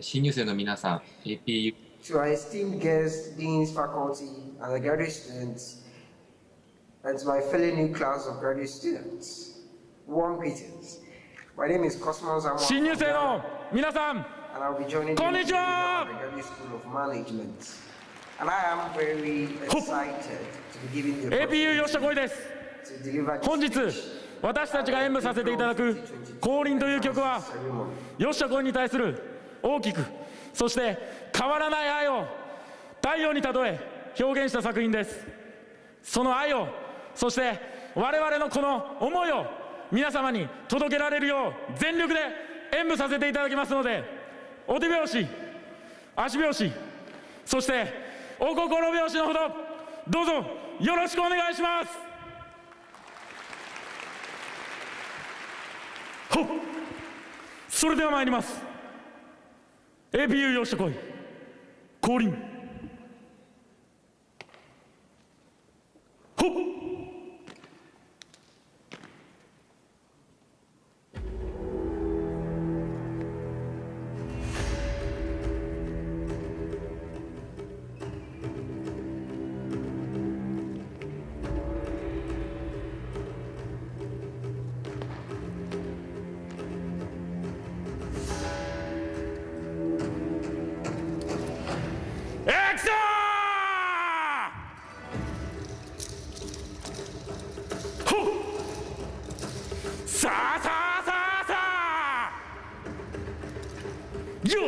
新入生の皆さん、APU To our esteemed guests, deans, faculty, and the graduate students, and to my fellow new class of graduate students, warm greetings. My name is Cosmos Amwa, 新入生の皆さん、 and I'll be joining you こんにちは。 from the Graduate School of Management. And I am very excited to be giving the APU 吉田浩です。 to deliver this 本日 speech 私たちが演舞させていただく降臨という曲は、 ceremony. 吉田浩に対する大きく、そして変わらない愛を太陽に例え表現した作品です。その愛を、そして我々のこの思いを皆様に届けられるよう全力で演舞させていただきますので、お手拍子、足拍子、そしてお心拍子のほどどうぞよろしくお願いします。ほっ、それでは参ります。 APU 吉田浩降臨。ほっ。エクソー！ほっ！さあさあさあさあ！よ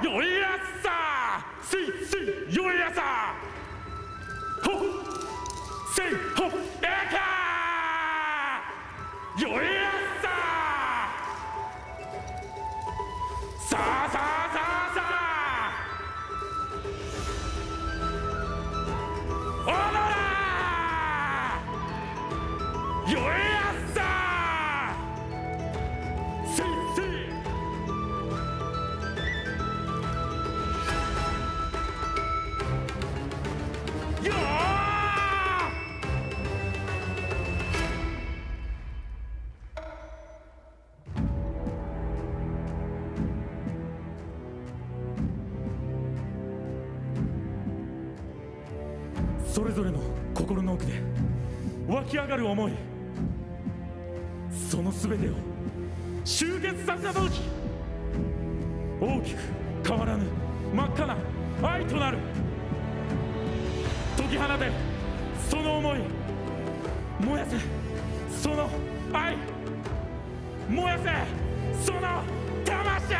ー！よいやっさー！せいせいよいやっさー！ほっ！せいほっ！えかー！よいやっさー！さあさあさあさあ！ オノラーよいやっさーせいせいよーそれぞれの心の奥で湧き上がる思い、そのすべてを集結させた時、大きく変わらぬ真っ赤な愛となる。解き放てその思い、燃やせその愛、燃やせその魂。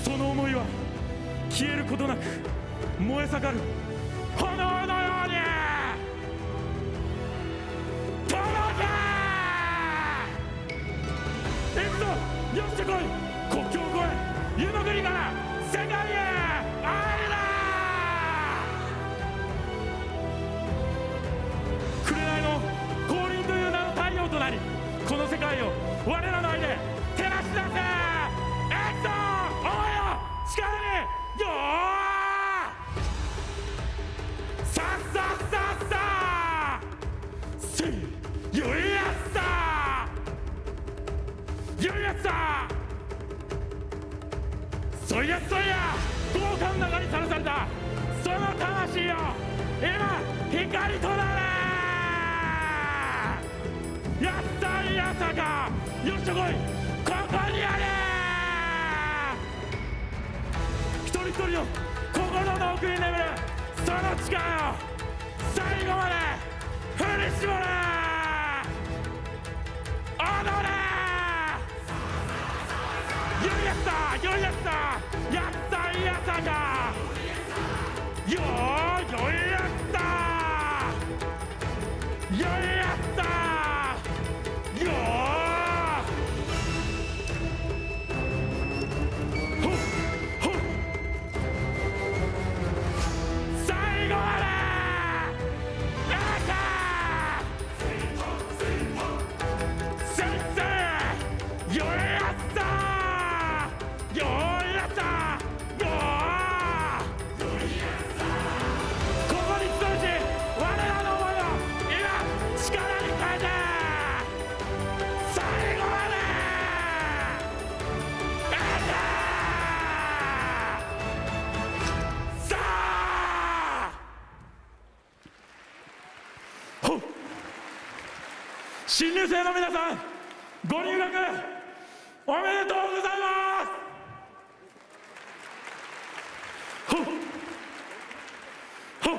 その思いは消えることなく燃え盛る炎のように届け。行くぞよっしゃ来い、国境を越え湯の国から世界へ会えだ。紅の降臨という名の太陽となり、この世界を我らの愛で照らし出せ。行くぞ思いを力によー。 さっさっさっさせいよいやっさよいやっさそいやそいや豪華の中にさらされたその魂よ今光となれ。やっさいやさかよっしゃ来い、ここにあれ。一人一人の心の奥に眠るその力を最後まで振り絞れ。踊れ。よいやったよいやったやったいやさかよーよいやったよいやったよーほっほっ最後まで力新入生の皆さん、ご入学おめでとうございます。ほっほっ。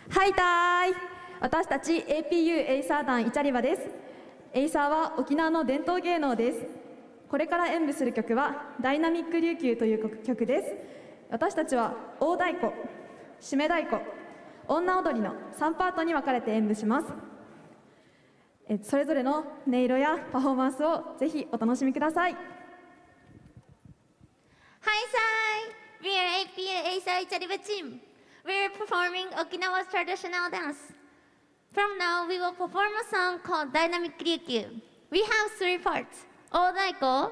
はいたーい、私たち APU エイサー団イチャリバです。エイサーは沖縄の伝統芸能です。これから演舞する曲はダイナミック琉球という曲です。私たちは大太鼓、締め太鼓、女踊りの3パートに分かれて演舞します。それぞれの音色やパフォーマンスをぜひお楽しみください。Hi, Sai! We are APU Asia Ichariba team. We are performing Okinawa's traditional dance. From now, we will perform a song called Dynamic Ryukyu. We have 3 parts: Odaiko,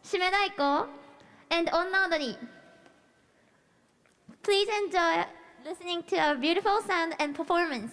Shimedaiko, and Onna-odori. Please enjoy listening to our beautiful sound and performance.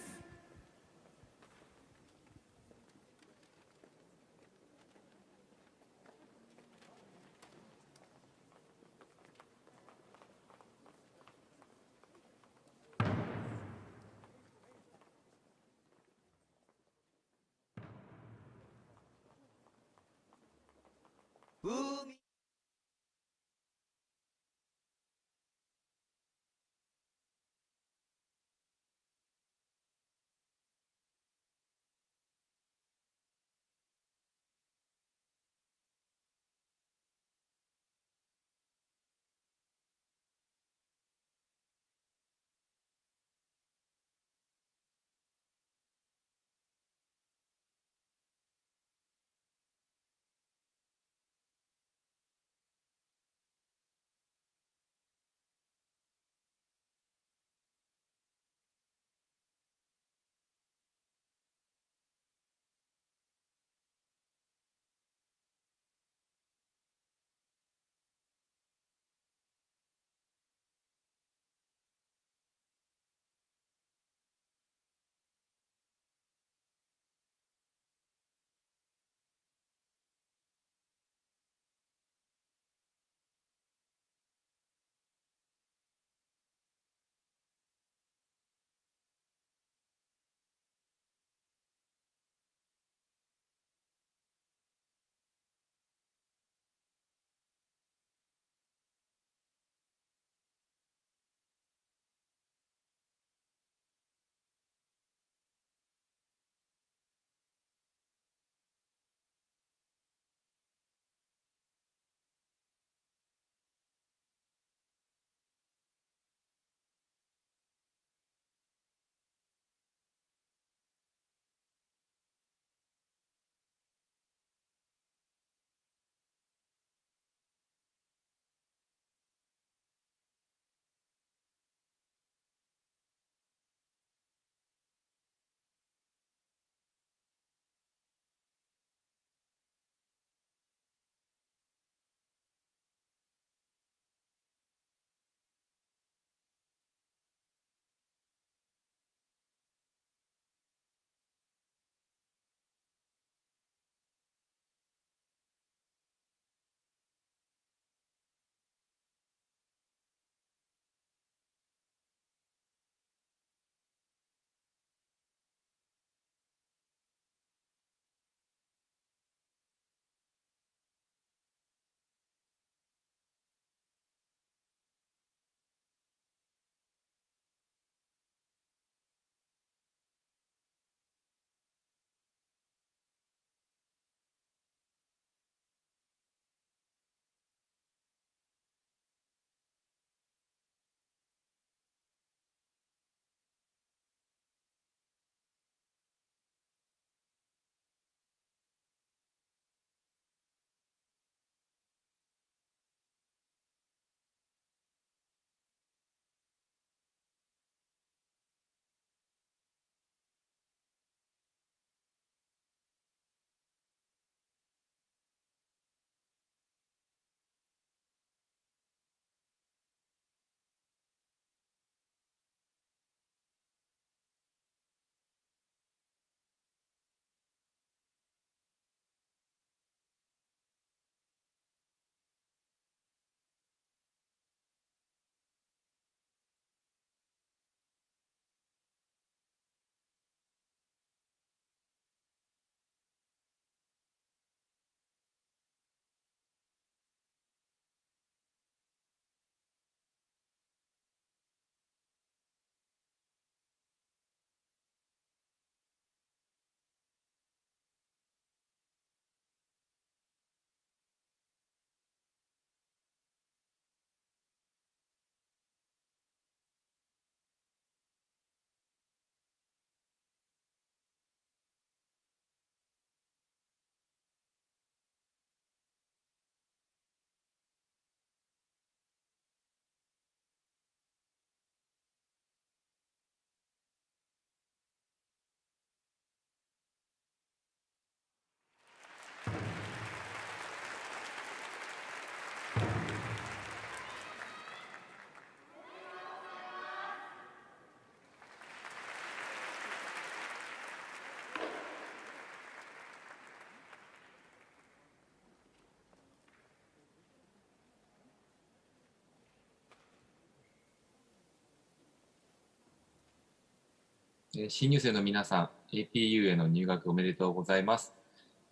新入生の皆さん、APU への入学おめでとうございます。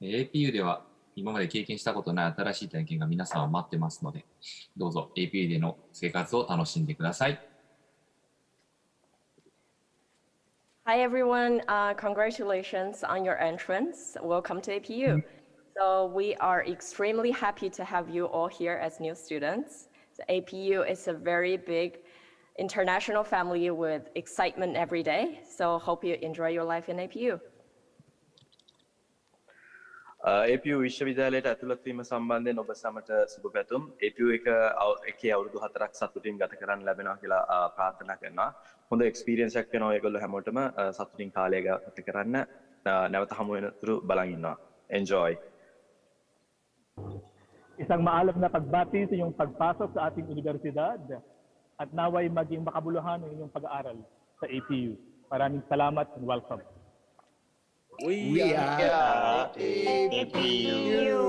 APU では今まで経験したことない新しい体験が皆さんを待ってますので、どうぞ APU での生活を楽しんでください。Hi everyone, congratulations on your entrance. Welcome to APU. So we are extremely happy to have you all here as new students. So APU is a very big international family with excitement every day. So hope you enjoy your life in APU. APU විශ්වවිද්‍යාලයට ඇතුළත් වීම සම්බන්ධයෙන් ඔබ සමට සුබ පැතුම්. APU එකේ අවුරුදු 4ක් සතුටින් ගත කරන්න ලැබෙනවා කියලා ප්‍රාර්ථනා කරනවා. හොඳ එක්ස්පීරියන්ස් එකක් වෙනවා ඒගොල්ලෝ හැමෝටම සතුටින් කාලය ගත කරන්න. නැවත හමු වෙනතුරු බලන් ඉන්නවා. Enjoy. Isang maalam na pagbati sa iyong pagpasok sa ating universidad at naway maging makabuluhan ang iyong pag-aaral sa APU. Maraming salamat and welcome. We are APU.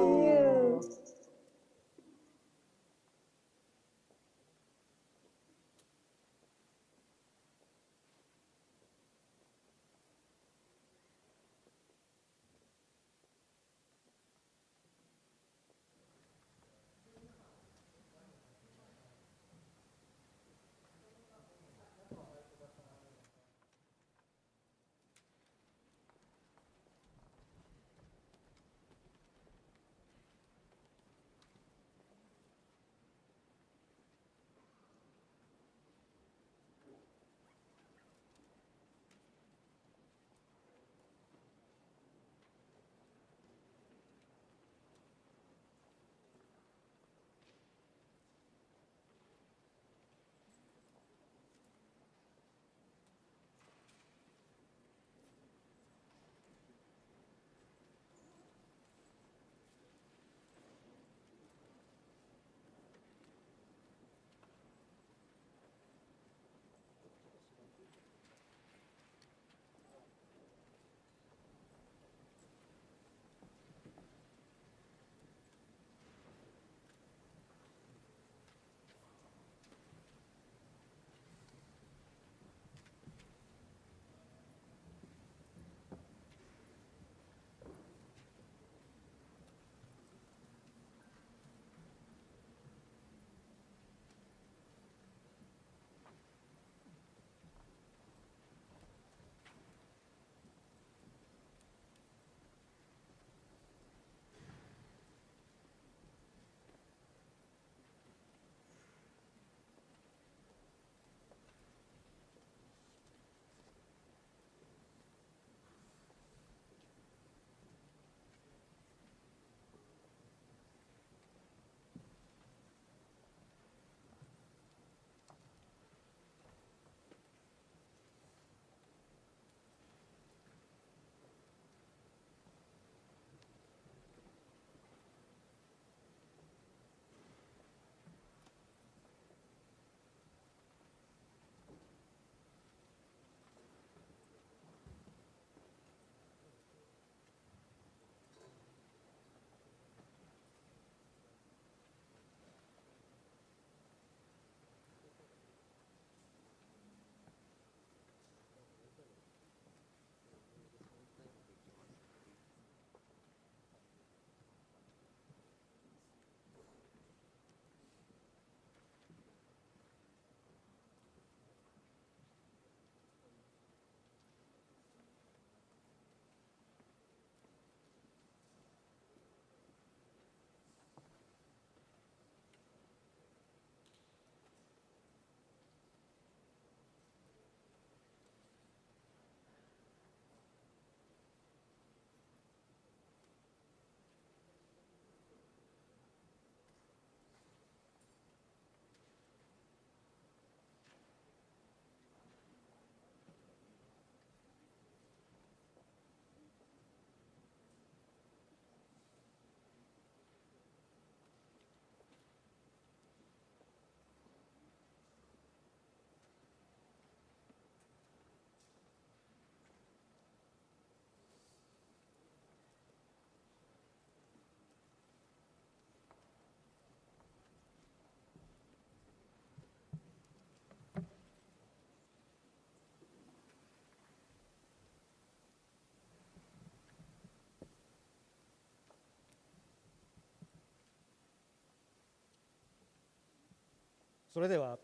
それでは、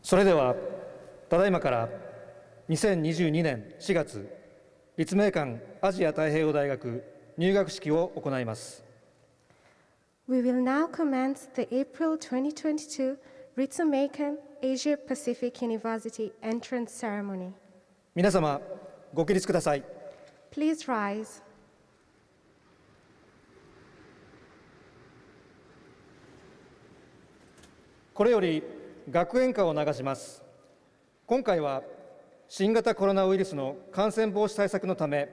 それではただいまから2022年4月立命館アジア太平洋大学入学式を行います。We will now commence the April 2022 Ritsumeikan Asia Pacific University entrance ceremony. 皆様ご起立ください。 Please rise. これより学園歌を流します。今回は新型コロナウイルスの感染防止対策のため、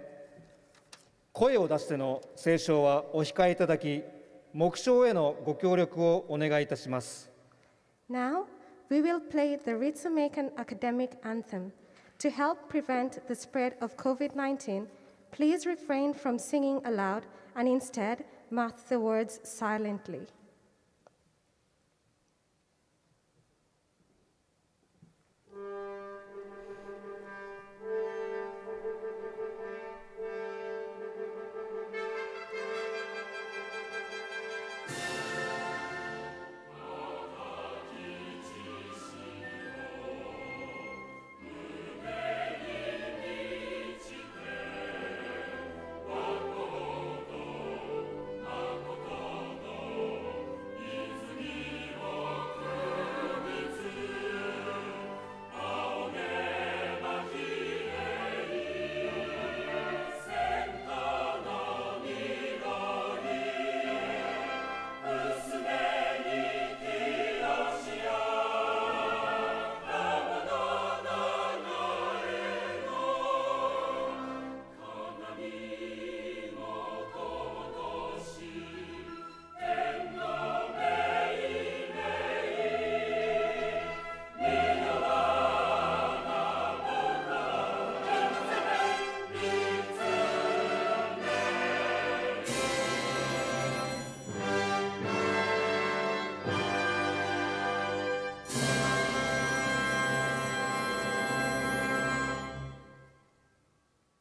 声を出しての斉唱はお控えいただき、目標へのご協力をお願いいたします。Now, we will play the Ritsumeikan academic anthem. To help prevent the spread of COVID-19, please refrain from singing aloud and instead mouth the words silently.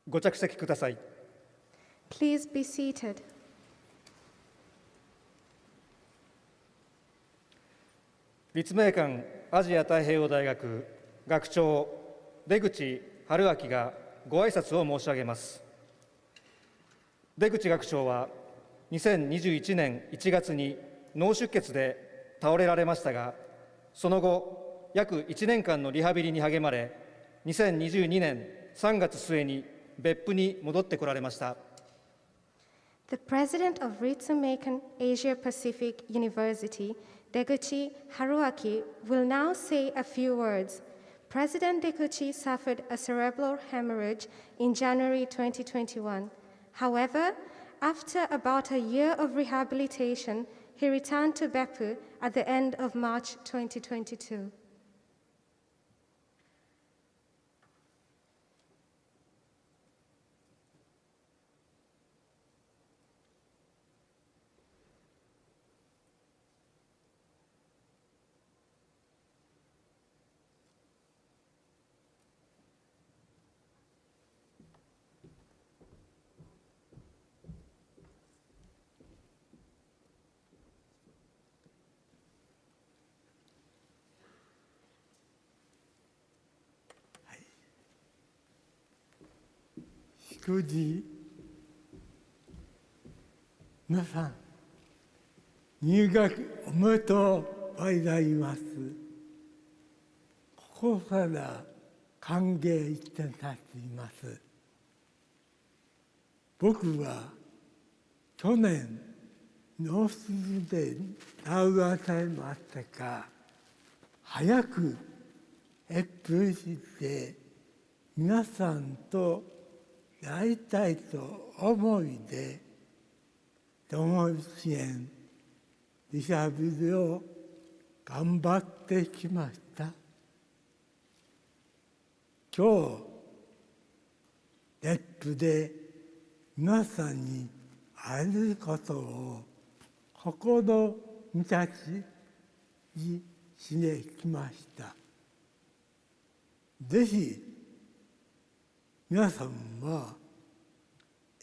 ご着席ください。 Please be seated. 立命館アジア太平洋大学学長出口春明がご挨拶を申し上げます。出口学長は2021年1月に脳出血で倒れられましたが、その後約1年間のリハビリに励まれ、2022年3月末に別府に戻ってこられました。The president of Ritsumeikan Asia Pacific University, Deguchi Haruaki, will now say a few words. President Deguchi suffered a cerebral hemorrhage in January 2021. However, after about a year of rehabilitation, he returned to Beppu at the end of March 2022.祝辞、皆さん、入学おめでとうございます。ここから歓迎いたします。僕は去年、脳卒で倒されましたが、早く越冬して皆さんとやりたいと思いで、共支援、リハビリを頑張ってきました。今日、別府で皆さんに会えることを心満たししてきました。ぜひ皆さんは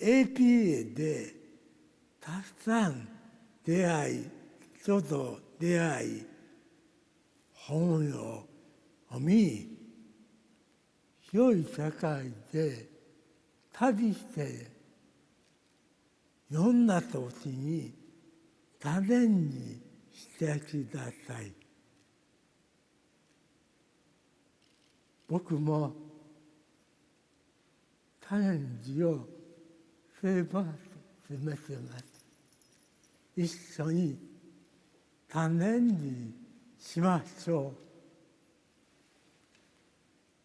APA でたくさん出会い、人と出会い、本を読み、広い社会で旅していろんな土地にチャレンジしてください。僕もチャレンジをすれば進めてます。一緒にチャレンジしましょ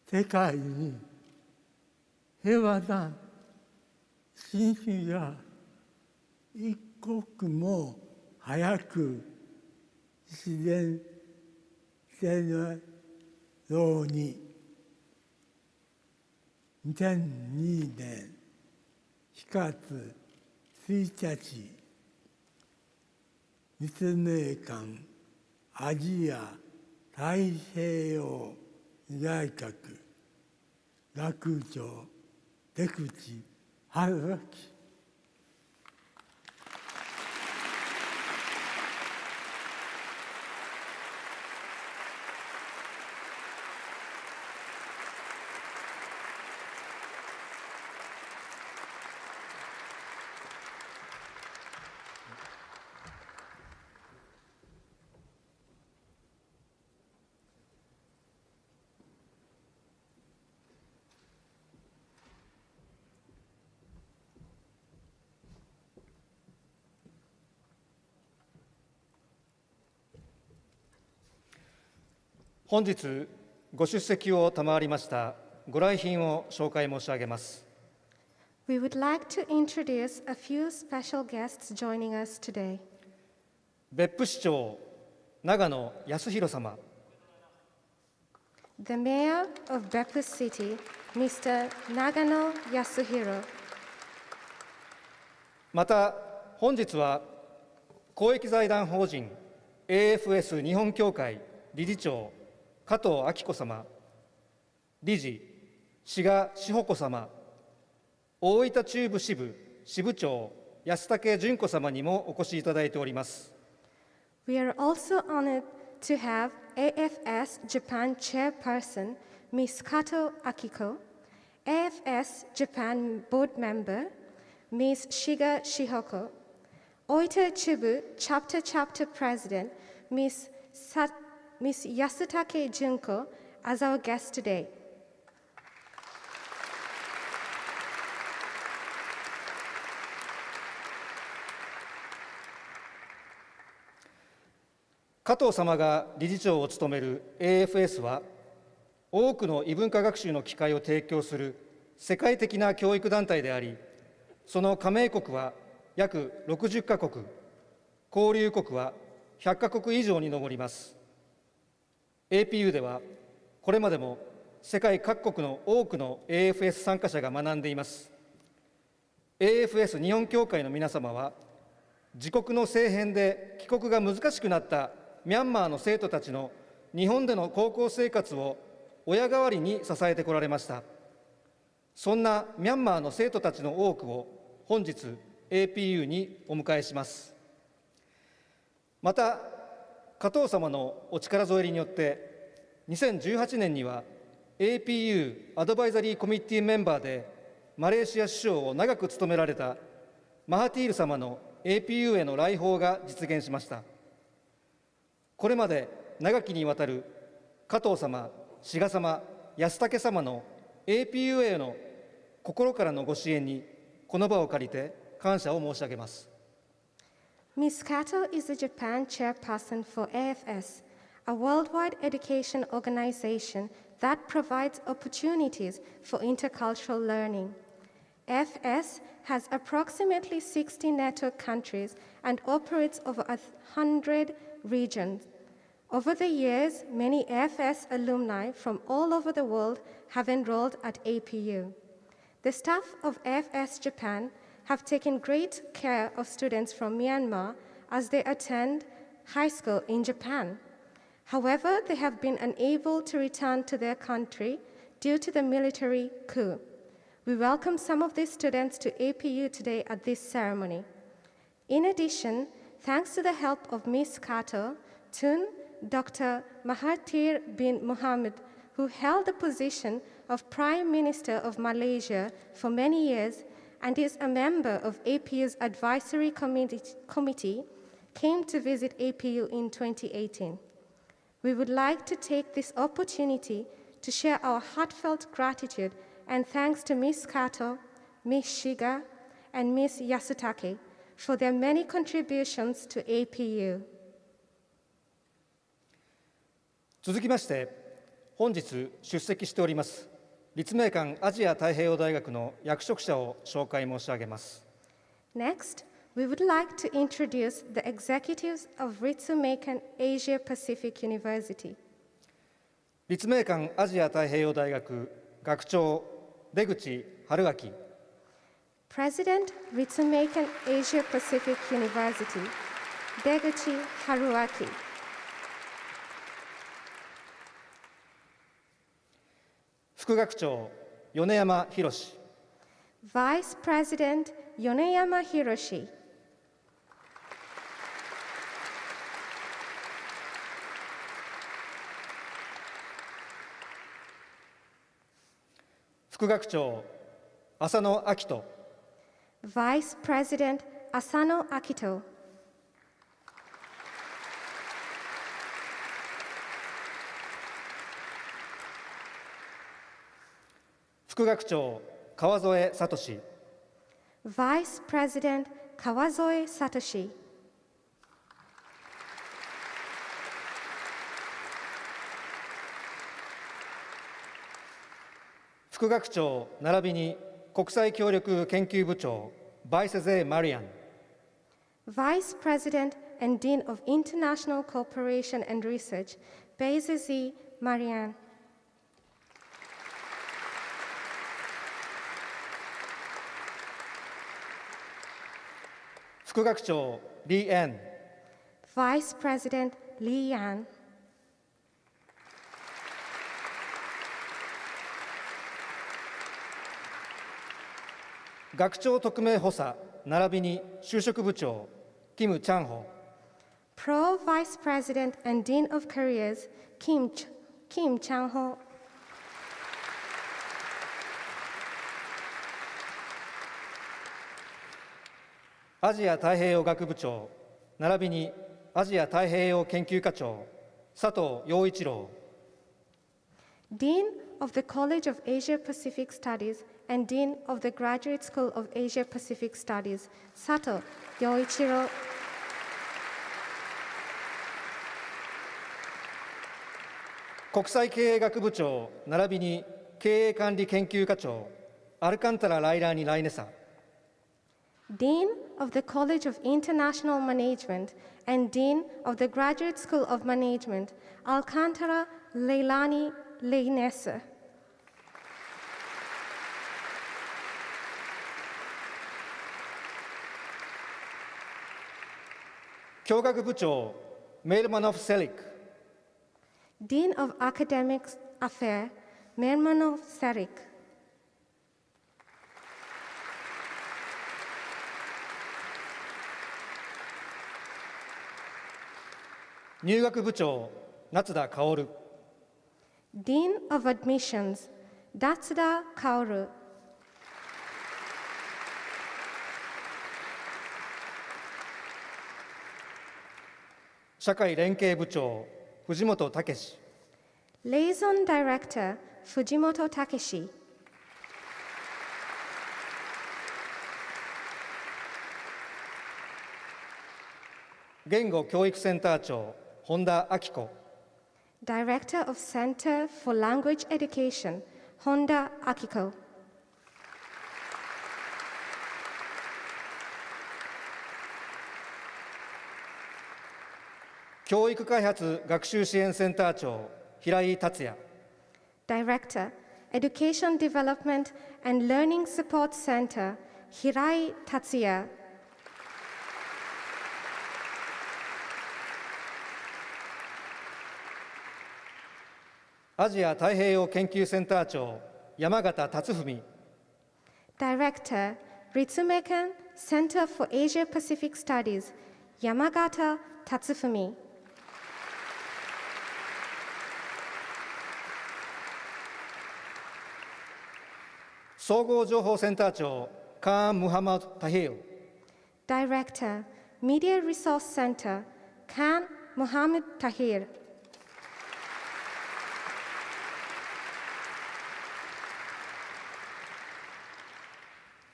う。世界に平和な新種が一刻も早く実現しているように、2002年4月1日、立命館アジア太平洋大学学長出口春明。本日ご出席を賜りましたご来賓を紹介申し上げます。We would like to introduce a few special guests joining us today. 別府市長長野康弘様。The Mayor of Beppu City, Mr. Nagano Yasuhiro. また本日は公益財団法人 AFS 日本協会理事長加藤明子様、理事志賀志保子様、大分中部支部支部長安武純子様にもお越しいただいております。We are also honored to have AFS Japan Chairperson Ms. Kato Akiko, AFS Japan Board Member Ms. Shiga Shihoko, Oita Chubu Chapter President Ms. Yasutake Junko as our guest today. 加藤様が理事長を務める AFS は、多くの異文化学習の機会を提供する世界的な教育団体であり、その加盟国は約60カ国、交流国は100カ国以上に上ります。APU ではこれまでも世界各国の多くの AFS 参加者が学んでいます。AFS 日本協会の皆様は、自国の政変で帰国が難しくなったミャンマーの生徒たちの日本での高校生活を親代わりに支えてこられました。そんなミャンマーの生徒たちの多くを本日 APU にお迎えします。また加藤様のお力添えによって2018年には APU アドバイザリーコミッティメンバーでマレーシア首相を長く務められたマハティール様の APU への来訪が実現しました。これまで長きにわたる加藤様、志賀様、安武様の APU への心からのご支援にこの場を借りて感謝を申し上げます。Ms. Kato is the Japan chairperson for AFS, a worldwide education organization that provides opportunities for intercultural learning. AFS has approximately 60 network countries and operates over 100 regions. Over the years, many AFS alumni from all over the world have enrolled at APU. The staff of AFS Japan have taken great care of students from Myanmar as they attend high school in Japan. However, they have been unable to return to their country due to the military coup. We welcome some of these students to APU today at this ceremony. In addition, thanks to the help of Ms. Kato, Tun Dr. Mahathir bin Mohamad, who held the position of Prime Minister of Malaysia for many years and is a member of APU's advisory committee, came to visit APU in 2018. We would like to take this opportunity to share our heartfelt gratitude and thanks to Ms. Kato, Ms. Shiga, and Ms. Yasutake for their many contributions to APU. 続きまして、本日出席しております立命館アジア太平洋大学の役職者を紹介申し上げます。Next, we would like to introduce the executives of Ritsumeikan Asia Pacific University. 立命館アジア太平洋大学学長出口春明。President Ritsumeikan Asia Pacific University, Deguchi Haruaki. 副学長米山博。Vice President Yoneyama Hiroshi. 副学長浅野明人。Vice President Asano Akito. 副学長川添聡。Vice President Kawazoe Satoshi. 副学長並びに国際協力研究部長バイセゼ・マリアン。Vice President and Dean of International Cooperation and Research, Baisezi Marianne. 副学長リー・エン。Vice President Li Yan. 学長特命補佐並びに就職部長キム・チャンホ。Pro Vice President and Dean of Careers, Kim Chang-ho. アジア太平洋学部長並びにアジア太平洋研究課長佐藤陽一郎。Dean of the College of Asia Pacific Studies and Dean of the Graduate School of Asia Pacific Studies, Sato Yoichiro. 国際経営学部長並びに経営管理研究課長アルカンタラ・ライラーニ・ライネサ。Dean of the College of International Management and Dean of the Graduate School of Management, Alcantara Leilani Leinesa. 教学部長メルマノフ・セリック。Dean of Academic Affairs, Mermanov Serik. 入学部長夏田薫。Dean of Admissions, Datsuda Kaoru. 社会連携部長藤本武史。Liaison Director, Fujimoto Takeshi. 言語教育センター長本田明子。Director of Center for Language Education, Honda Akiko. 教育開発学習支援センター長平井達也。Director, Education Development and Learning Support Center, Hirai Tatsuya. アジア太平洋研究センター長山形達文、 Director, Ritsumeikan Center for Asia Pacific Studies, Yamagata Tatsufumi. 総合情報センター長カーン・ムハマド・タヘヨ、 Director, Media Resource Center, Khan Mohammed Tahir.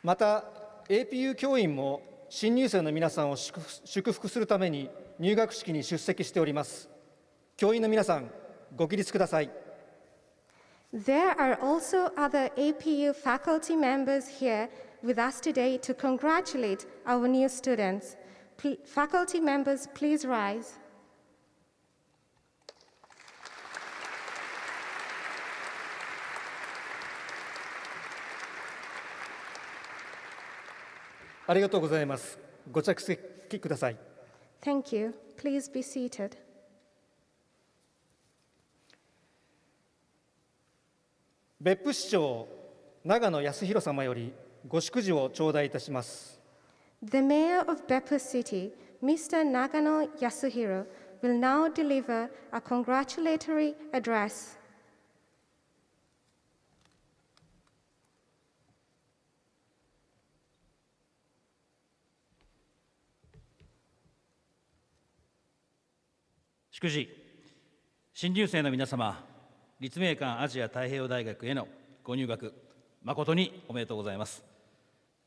また APU 教員も新入生の皆さんを祝福するために入学式に出席しております。教員の皆さん、ご起立ください。There are also other APU faculty members here with us today to congratulate our new students. Faculty members, please rise. ありがとうございます。ご着席ください。Thank you. Please be seated. 別府市長長野康弘様よりご祝辞を頂戴いたします。The Mayor of Beppu City, Mr. Nagano Yasuhiro, will now deliver a congratulatory address. 祝辞、新入生の皆様、立命館アジア太平洋大学へのご入学、誠におめでとうございます。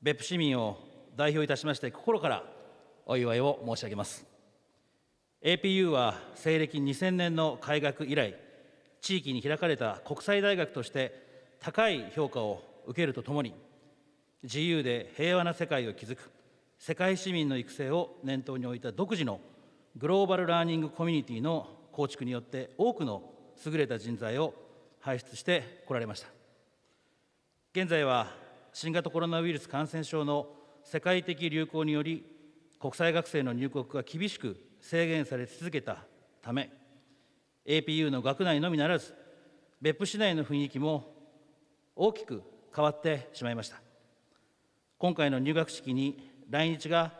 別府市民を代表いたしまして心からお祝いを申し上げます。APU は西暦2000年の開学以来、地域に開かれた国際大学として高い評価を受けるとともに、自由で平和な世界を築く世界市民の育成を念頭に置いた独自のグローバルラーニングコミュニティの構築によって多くの優れた人材を輩出してこられました。現在は新型コロナウイルス感染症の世界的流行により国際学生の入国が厳しく制限され続けたため、 APU の学内のみならず別府市内の雰囲気も大きく変わってしまいました。今回の入学式に来日が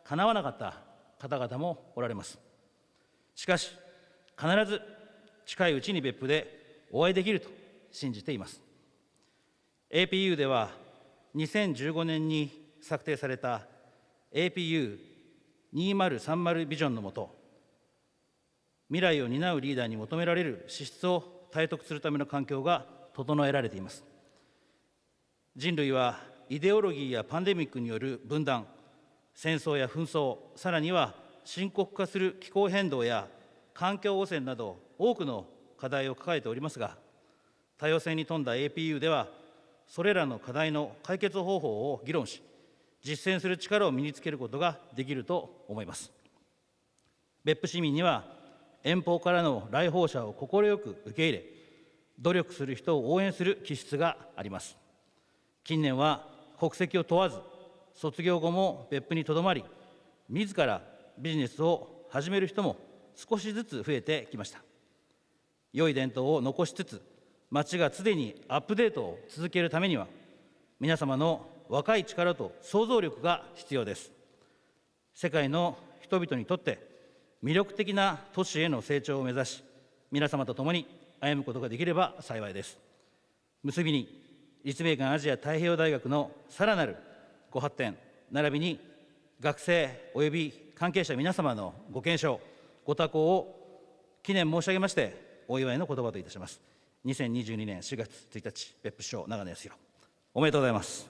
かなわなかった方々もおられます。しかし必ず近いうちに別府でお会いできると信じています。 APU では2015年に策定された APU2030 ビジョンのもと、未来を担うリーダーに求められる資質を体得するための環境が整えられています。人類はイデオロギーやパンデミックによる分断、戦争や紛争、さらには深刻化する気候変動や環境汚染など多くの課題を抱えておりますが、多様性に富んだ APU ではそれらの課題の解決方法を議論し、実践する力を身につけることができると思います。別府市民には遠方からの来訪者を快く受け入れ、努力する人を応援する気質があります。近年は国籍を問わず、卒業後も別府にとどまり、自らビジネスを始める人も少しずつ増えてきました。良い伝統を残しつつ、町が常にアップデートを続けるためには、皆様の若い力と想像力が必要です。世界の人々にとって魅力的な都市への成長を目指し、皆様と共に歩むことができれば幸いです。結びに、立命館アジア太平洋大学のさらなるご発展、並びに学生および関係者皆様のご健勝、ご多幸を記念申し上げまして、お祝いの言葉といたします。2022年4月1日、別府市長長野康弘、おめでとうございます。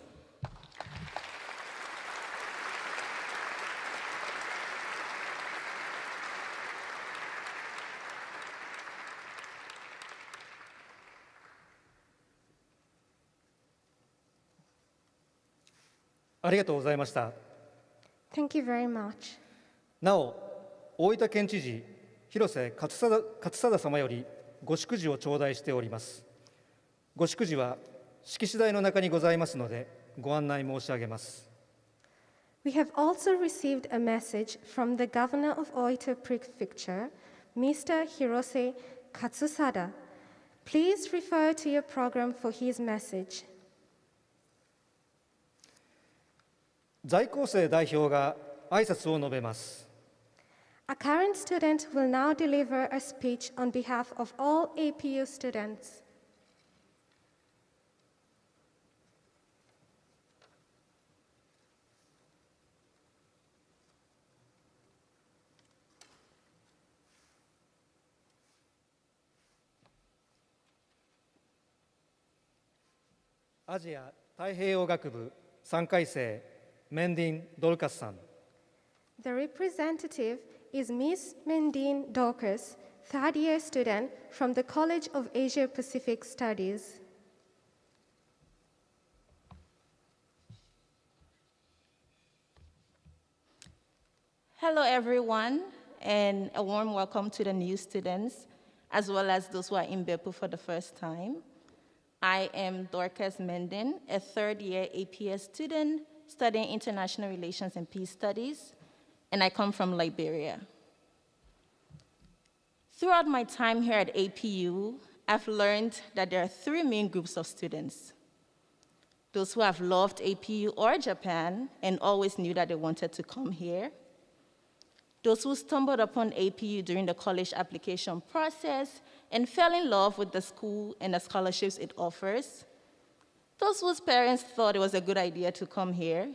ありがとうございました。Thank you very much. なお、大分県知事広瀬勝貞様よりご祝辞を頂戴しております。ご祝辞は式次台の中にございますので、ご案内申し上げます。We have also received a message from the Governor of Oita Prefecture, Mr. Hirose Katsusada. Please refer to your program for his message. 在校生代表が挨拶を述べます。A current student will now deliver a speech on behalf of all APU students. アジア太平洋学部3回生メンディン・ドルカスさん。The representative is Ms. Mendine Dorcas, third-year student from the College of Asia-Pacific Studies. Hello, everyone, and a warm welcome to the new students, as well as those who are in Beppu for the first time. I am Dorcas Mendin, a third-year APS student studying international relations and peace studies, and I come from Liberia. Throughout my time here at APU, I've learned that there are three main groups of students: those who have loved APU or Japan and always knew that they wanted to come here, those who stumbled upon APU during the college application process and fell in love with the school and the scholarships it offers, those whose parents thought it was a good idea to come here,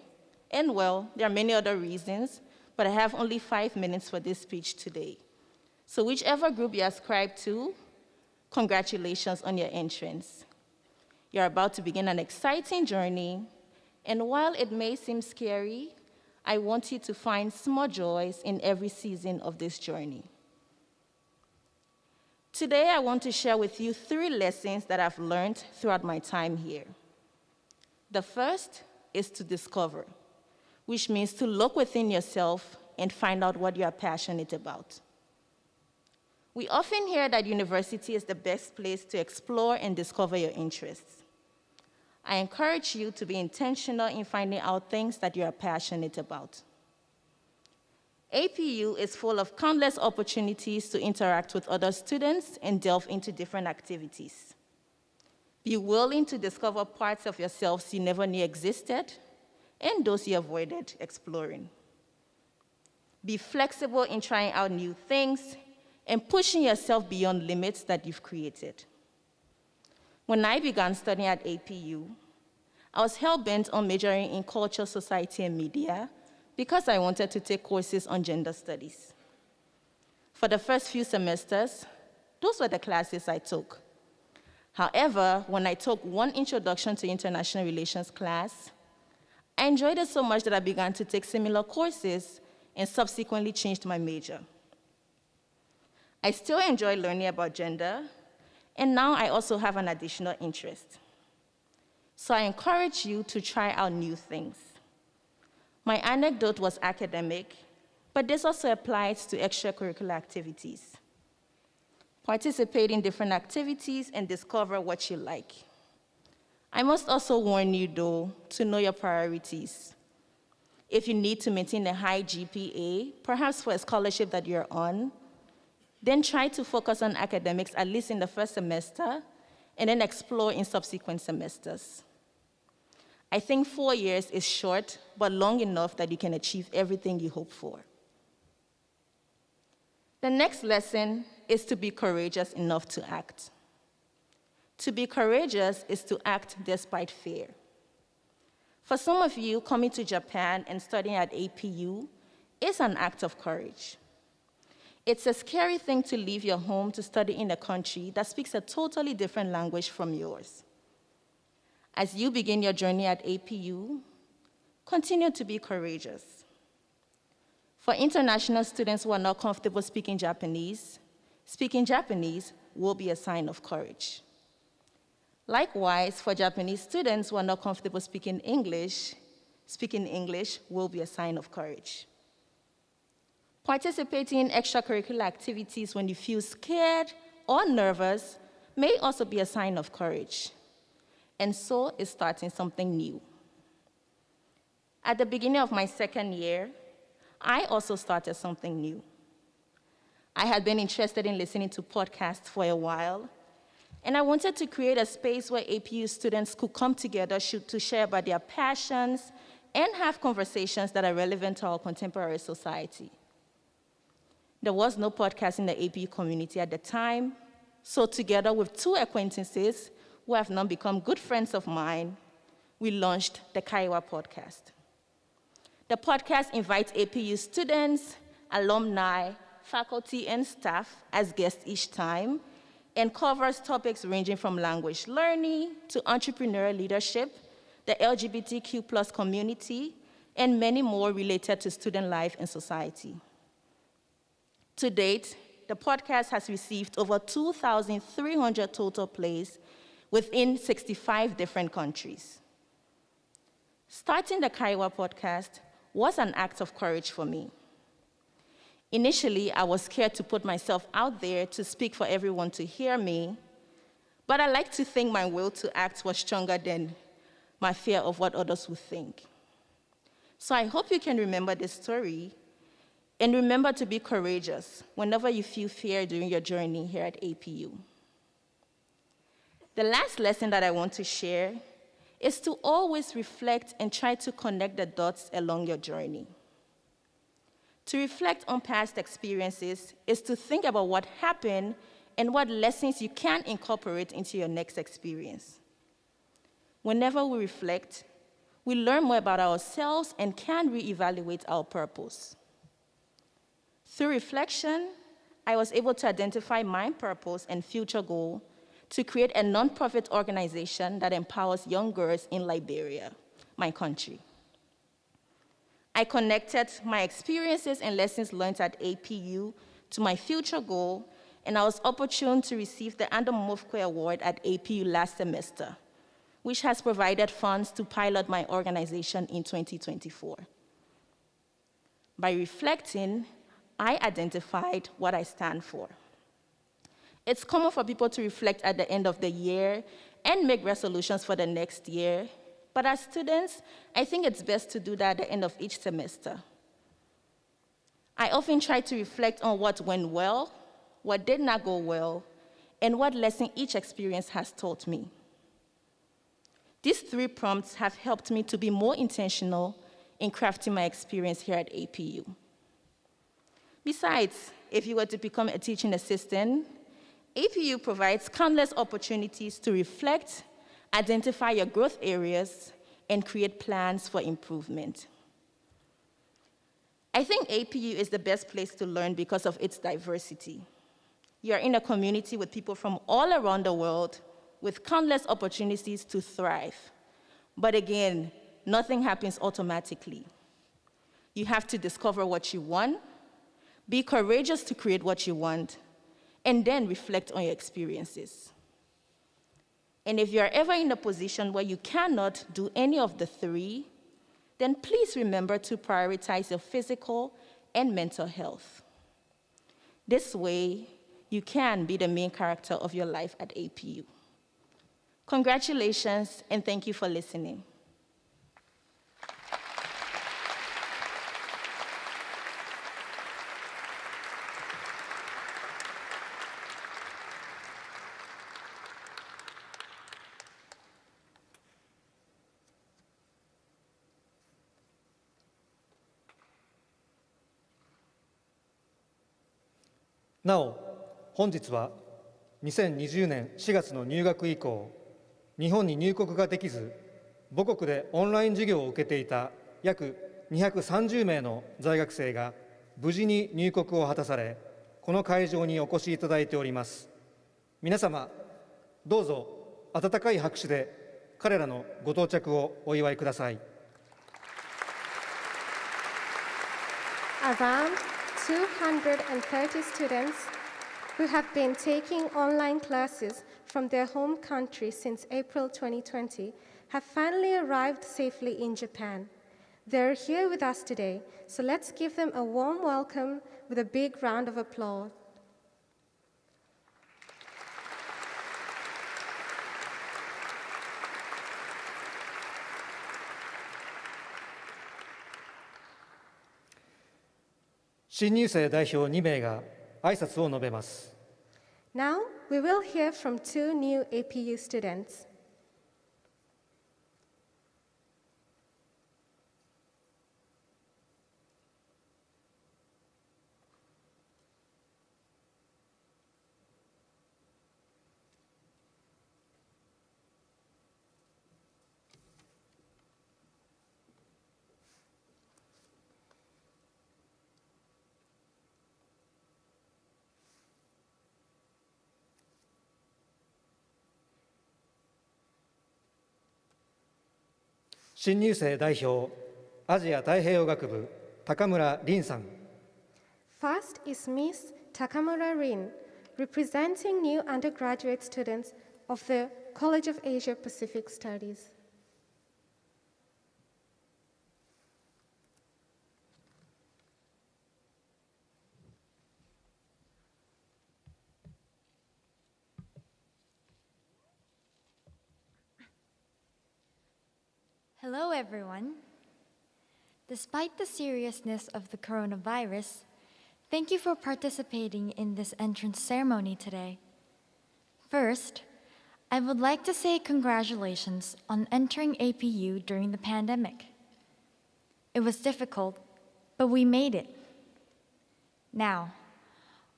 and well, there are many other reasons, but I have only 5 minutes for this speech today. So whichever group you ascribe to, congratulations on your entrance. You're about to begin an exciting journey, and while it may seem scary, I want you to find small joys in every season of this journey. Today, I want to share with you 3 lessons that I've learned throughout my time here. The first is to discover, which means to look within yourself and find out what you are passionate about. We often hear that university is the best place to explore and discover your interests. I encourage you to be intentional in finding out things that you are passionate about. APU is full of countless opportunities to interact with other students and delve into different activities. Be willing to discover parts of yourselves you never knew existed and those you avoided exploring. Be flexible in trying out new things and pushing yourself beyond limits that you've created. When I began studying at APU, I was hell-bent on majoring in culture, society, and media because I wanted to take courses on gender studies. For the first few semesters, those were the classes I took. However, when I took one Introduction to International Relations class, I enjoyed it so much that I began to take similar courses and subsequently changed my major. I still enjoy learning about gender, and now I also have an additional interest. So I encourage you to try out new things. My anecdote was academic, but this also applies to extracurricular activities. Participate in different activities and discover what you like. I must also warn you, though, to know your priorities. If you need to maintain a high GPA, perhaps for a scholarship that you're on, then try to focus on academics at least in the first semester, and then explore in subsequent semesters. I think 4 years is short, but long enough that you can achieve everything you hope for. The next lesson is to be courageous enough to act. To be courageous is to act despite fear. For some of you, coming to Japan and studying at APU is an act of courage. It's a scary thing to leave your home to study in a country that speaks a totally different language from yours. As you begin your journey at APU, continue to be courageous. For international students who are not comfortable speaking Japanese will be a sign of courage. Likewise, for Japanese students who are not comfortable speaking English will be a sign of courage. Participating in extracurricular activities when you feel scared or nervous may also be a sign of courage, and so is starting something new. At the beginning of my second year, I also started something new. I had been interested in listening to podcasts for a while, And I wanted to create a space where APU students could come together to share about their passions and have conversations that are relevant to our contemporary society. There was no podcast in the APU community at the time, so together with two acquaintances who have now become good friends of mine, we launched the Kaiwa podcast. The podcast invites APU students, alumni, faculty, and staff as guests each time, and covers topics ranging from language learning to entrepreneurial leadership, the LGBTQ+ community, and many more related to student life and society. To date, the podcast has received over 2,300 total plays within 65 different countries. Starting the Kaiwa podcast was an act of courage for me. Initially, I was scared to put myself out there to speak for everyone to hear me, but I like to think my will to act was stronger than my fear of what others would think. So I hope you can remember this story and remember to be courageous whenever you feel fear during your journey here at APU. The last lesson that I want to share is to always reflect and try to connect the dots along your journey. To reflect on past experiences is to think about what happened and what lessons you can incorporate into your next experience. Whenever we reflect, we learn more about ourselves and can reevaluate our purpose. Through reflection, I was able to identify my purpose and future goal to create a nonprofit organization that empowers young girls in Liberia, my country. I connected my experiences and lessons learned at APU to my future goal, and I was opportune to receive the Ando Mofkwe Award at APU last semester, which has provided funds to pilot my organization in 2024. By reflecting, I identified what I stand for. It's common for people to reflect at the end of the year and make resolutions for the next year, but as students, I think it's best to do that at the end of each semester. I often try to reflect on what went well, what did not go well, and what lesson each experience has taught me. These 3 prompts have helped me to be more intentional in crafting my experience here at APU. Besides, if you were to become a teaching assistant, APU provides countless opportunities to reflect, identify your growth areas, and create plans for improvement. I think APU is the best place to learn because of its diversity. You are in a community with people from all around the world with countless opportunities to thrive. But again, nothing happens automatically. You have to discover what you want, be courageous to create what you want, and then reflect on your experiences. And if you're ever in a position where you cannot do any of the 3, then please remember to prioritize your physical and mental health. This way, you can be the main character of your life at APU. Congratulations, and thank you for listening.なお、本日は2020年4月の入学以降、日本に入国ができず、母国でオンライン授業を受けていた約230名の在学生が無事に入国を果たされ、この会場にお越しいただいております。皆様、どうぞ温かい拍手で彼らのご到着をお祝いください。Around 230 students who have been taking online classes from their home country since April 2020 have finally arrived safely in Japan. They're here with us today, so let's give them a warm welcome with a big round of applause.新入生代表2名が挨拶を述べます。Now we will hear from two new APU students.新入生代表、アジア太平洋学部、高村凛さん。First is Ms. Takamura Rin, representing new undergraduate students of the College of Asia Pacific Studies. Hello, everyone. Despite the seriousness of the coronavirus, thank you for participating in this entrance ceremony today. First, I would like to say congratulations on entering APU during the pandemic. It was difficult, but we made it. Now,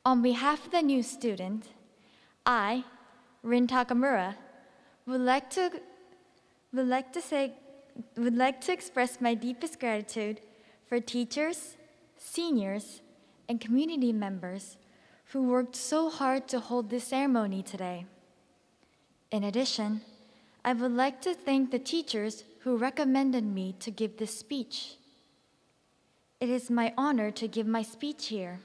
on behalf of the new student, I, Rin Takamura, would like to express my deepest gratitude for teachers, seniors, and community members who worked so hard to hold this ceremony today. In addition, I would like to thank the teachers who recommended me to give this speech. It is my honor to give my speech here.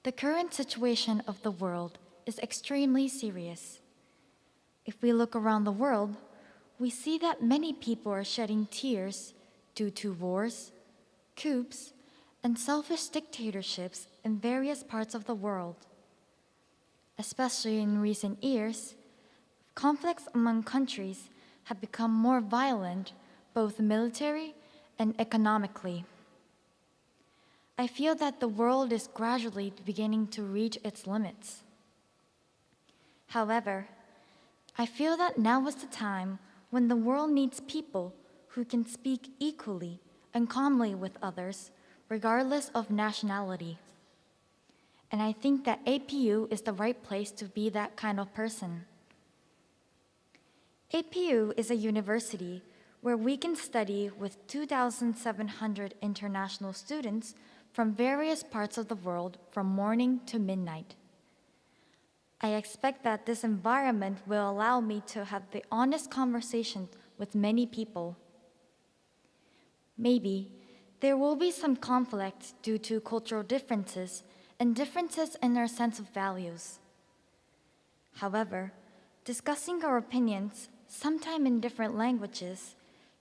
The current situation of the world is extremely serious. If we look around the world, we see that many people are shedding tears due to wars, coups, and selfish dictatorships in various parts of the world. Especially in recent years, conflicts among countries have become more violent, both military and economically. I feel that the world is gradually beginning to reach its limits. However, I feel that now is the time when the world needs people who can speak equally and calmly with others, regardless of nationality. And I think that APU is the right place to be that kind of person. APU is a university where we can study with 2,700 international students from various parts of the world from morning to midnight. I expect that this environment will allow me to have the honest conversation with many people. Maybe there will be some conflict due to cultural differences and differences in our sense of values. However, discussing our opinions, sometimes in different languages,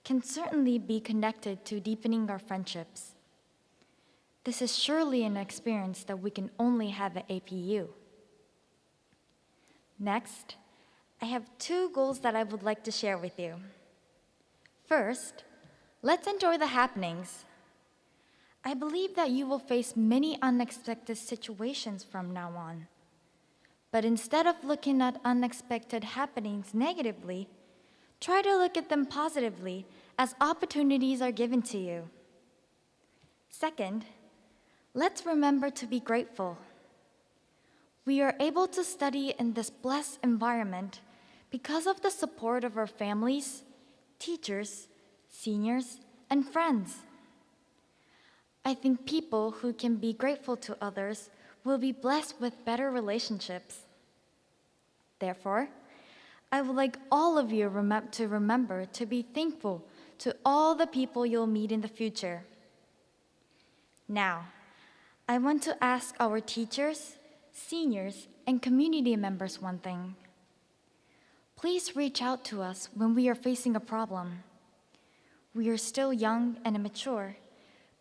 can certainly be connected to deepening our friendships. This is surely an experience that we can only have at APU. Next, I have two goals that I would like to share with you. First, let's enjoy the happenings. I believe that you will face many unexpected situations from now on. But instead of looking at unexpected happenings negatively, try to look at them positively as opportunities are given to you. Second, let's remember to be grateful. We are able to study in this blessed environment because of the support of our families, teachers, seniors, and friends. I think people who can be grateful to others will be blessed with better relationships. Therefore, I would like all of you to remember to be thankful to all the people you'll meet in the future. Now, I want to ask our teachers, seniors, and community members one thing. Please reach out to us when we are facing a problem. We are still young and immature,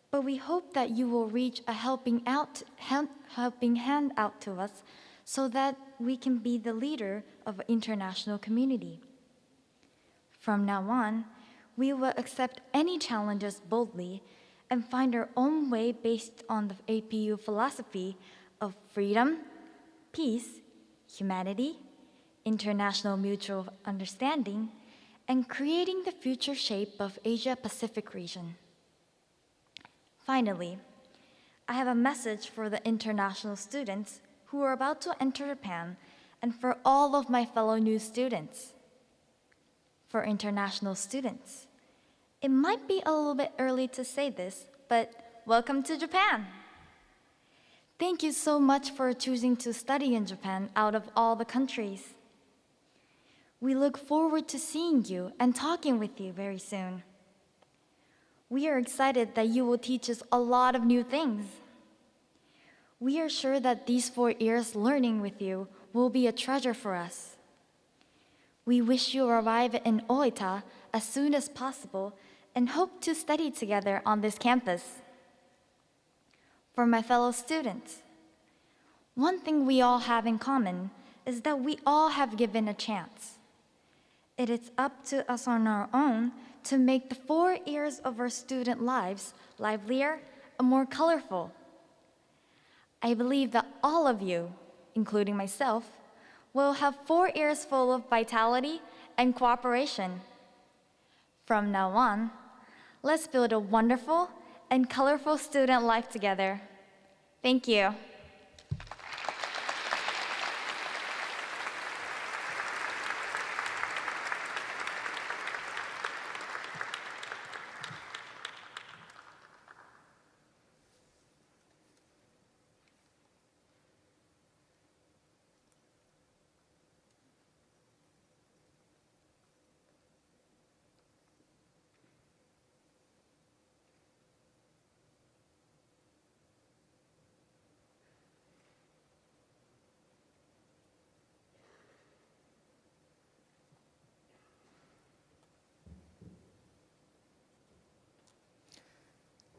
but we hope that you will reach a helping hand out to us so that we can be the leader of an international community. From now on, we will accept any challenges boldly and find our own way based on the APU philosophy of freedom, peace, humanity, international mutual understanding, and creating the future shape of Asia-Pacific region. Finally, I have a message for the international students who are about to enter Japan and for all of my fellow new students. For international students, it might be a little bit early to say this, but welcome to Japan! Thank you so much for choosing to study in Japan out of all the countries. We look forward to seeing you and talking with you very soon. We are excited that you will teach us a lot of new things. We are sure that these 4 years learning with you will be a treasure for us. We wish you arrive in Oita as soon as possible and hope to study together on this campus. For my fellow students, one thing we all have in common is that we all have given a chance. It is up to us on our own to make the 4 years of our student lives livelier and more colorful. I believe that all of you, including myself, will have 4 years full of vitality and cooperation. From now on, let's build a wonderful and colorful student life together. Thank you.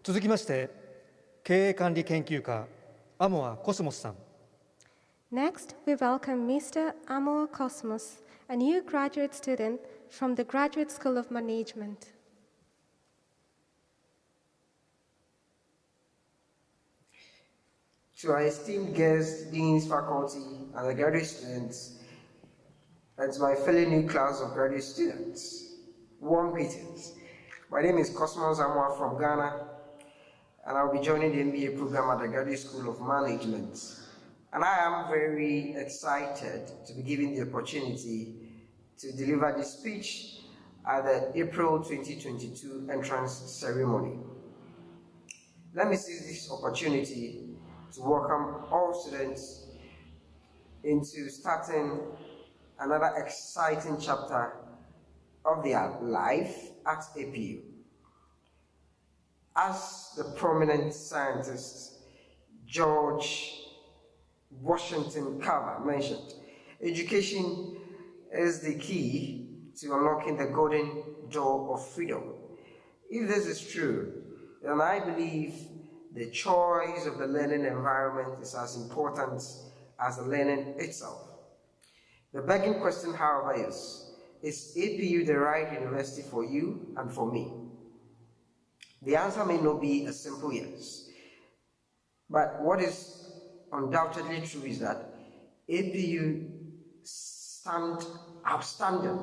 続きまして、経営管理研究科、アモア・コスモスさん。Next, we welcome Mr. Amor Cosmos, a new graduate student from the Graduate School of Management. To our esteemed guests, deans, faculty, and the graduate students, and to my fellow new class of graduate students, warm greetings. My name is Cosmos Amor from Ghana, and I'll be joining the MBA program at the Graduate School of Management. And I am very excited to be given the opportunity to deliver this speech at the April 2022 entrance ceremony. Let me seize this opportunity to welcome all students into starting another exciting chapter of their life at APU. As the prominent scientist George Washington Carver mentioned, education is the key to unlocking the golden door of freedom. If this is true, then I believe the choice of the learning environment is as important as the learning itself. The begging question, however, is APU the right university for you and for me? The answer may not be a simple yes, but what is undoubtedly true is that APU stands outstanding.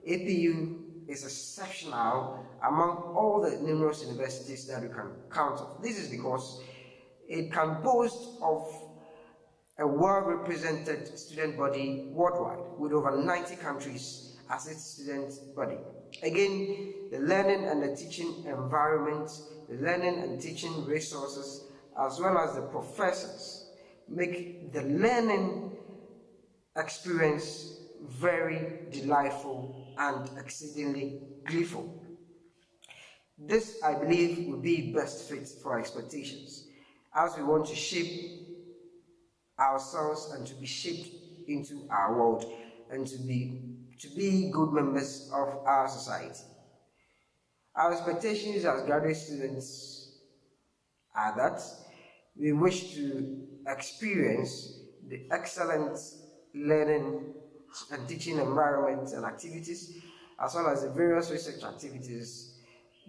APU is exceptional among all the numerous universities that we can count on. This is because it can boast of a well-represented student body worldwide with over 90 countries as its student body. Again, the learning and the teaching environment, the learning and teaching resources, as well as the professors, make the learning experience very delightful and exceedingly gleeful. This, I believe, will be best fit for our expectations as we want to shape ourselves and to be shaped into our world and to be good members of our society. Our expectations as graduate students are that we wish to experience the excellent learning and teaching environments and activities, as well as the various research activities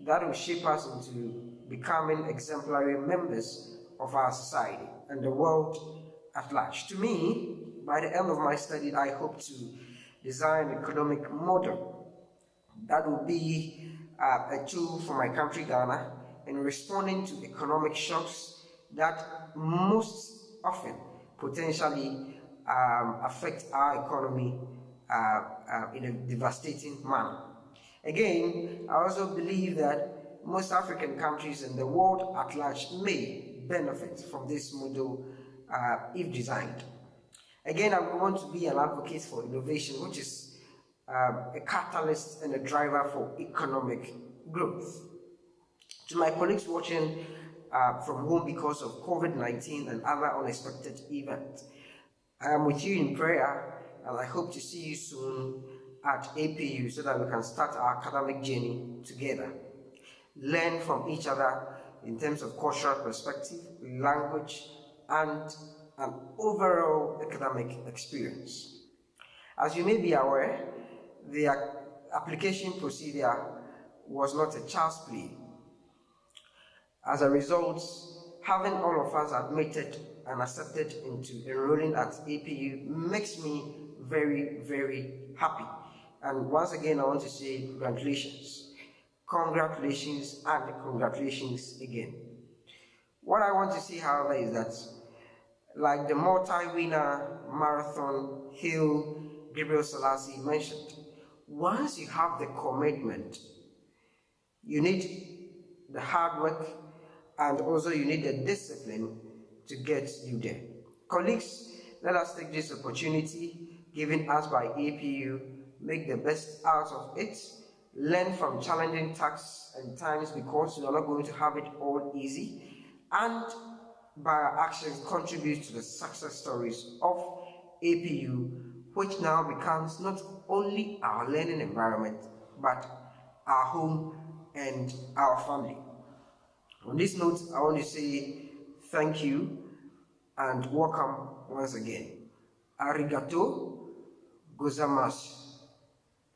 that will shape us into becoming exemplary members of our society and the world at large. To me, by the end of my study, I hope to design an economic model that will be a tool for my country, Ghana, in responding to economic shocks that most often potentially affect our economy in a devastating manner. Again, I also believe that most African countries and the world at large may benefit from this model if designed. Again, I'm going to be an advocate for innovation, which is a catalyst and a driver for economic growth. To my colleagues watching from home because of COVID-19 and other unexpected events, I am with you in prayer, and I hope to see you soon at APU so that we can start our academic journey together. Learn from each other in terms of cultural perspective, language, and an overall academic experience. As you may be aware, the application procedure was not a child's play. As a result, having all of us admitted and accepted into enrolling at APU makes me very, very happy. And once again, I want to say congratulations. Congratulations and congratulations again. What I want to say, however, is that like the multi-winner marathon Hill Gabriel Selassie mentioned, once you have the commitment, you need the hard work and also you need the discipline to get you there. Colleagues, let us take this opportunity given us by APU, make the best out of it, learn from challenging tasks and times because we are not going to have it all easy, and by our actions contribute to the success stories of APU, which now becomes not only our learning environment, but our home and our family. On this note, I want to say thank you and welcome once again. Arigato gozaimasu.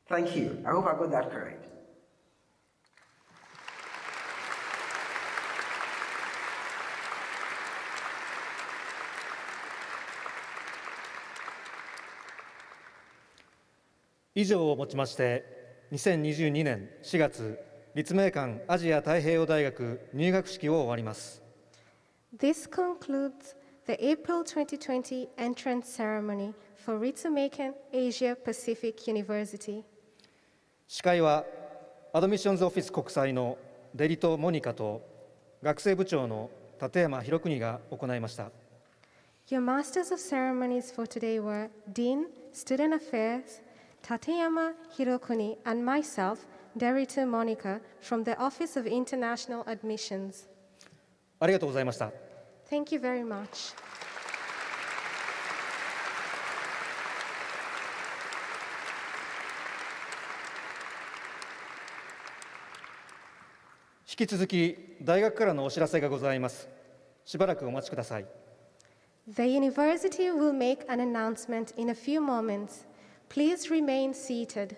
Thank you. I hope I got that correct.以上をもちまして2022年4月立命館アジア太平洋大学入学式を終わります。 This concludes the April 2020 entrance ceremony for Ritsumeikan Asia Pacific University. 司会はアドミッションズオフィス国際のデリト・モニカと学生部長の立山博邦が行いました。 Your masters of ceremonies for today were Dean, Student Affairs, Tateyama Hirokuni, and myself, Derita Monica, from the Office of International Admissions. ありがとうございました。 Thank you very much. 引き続き大学からのお知らせがございます。しばらくお待ちください。 The university will make an announcement in a few moments. Please remain seated.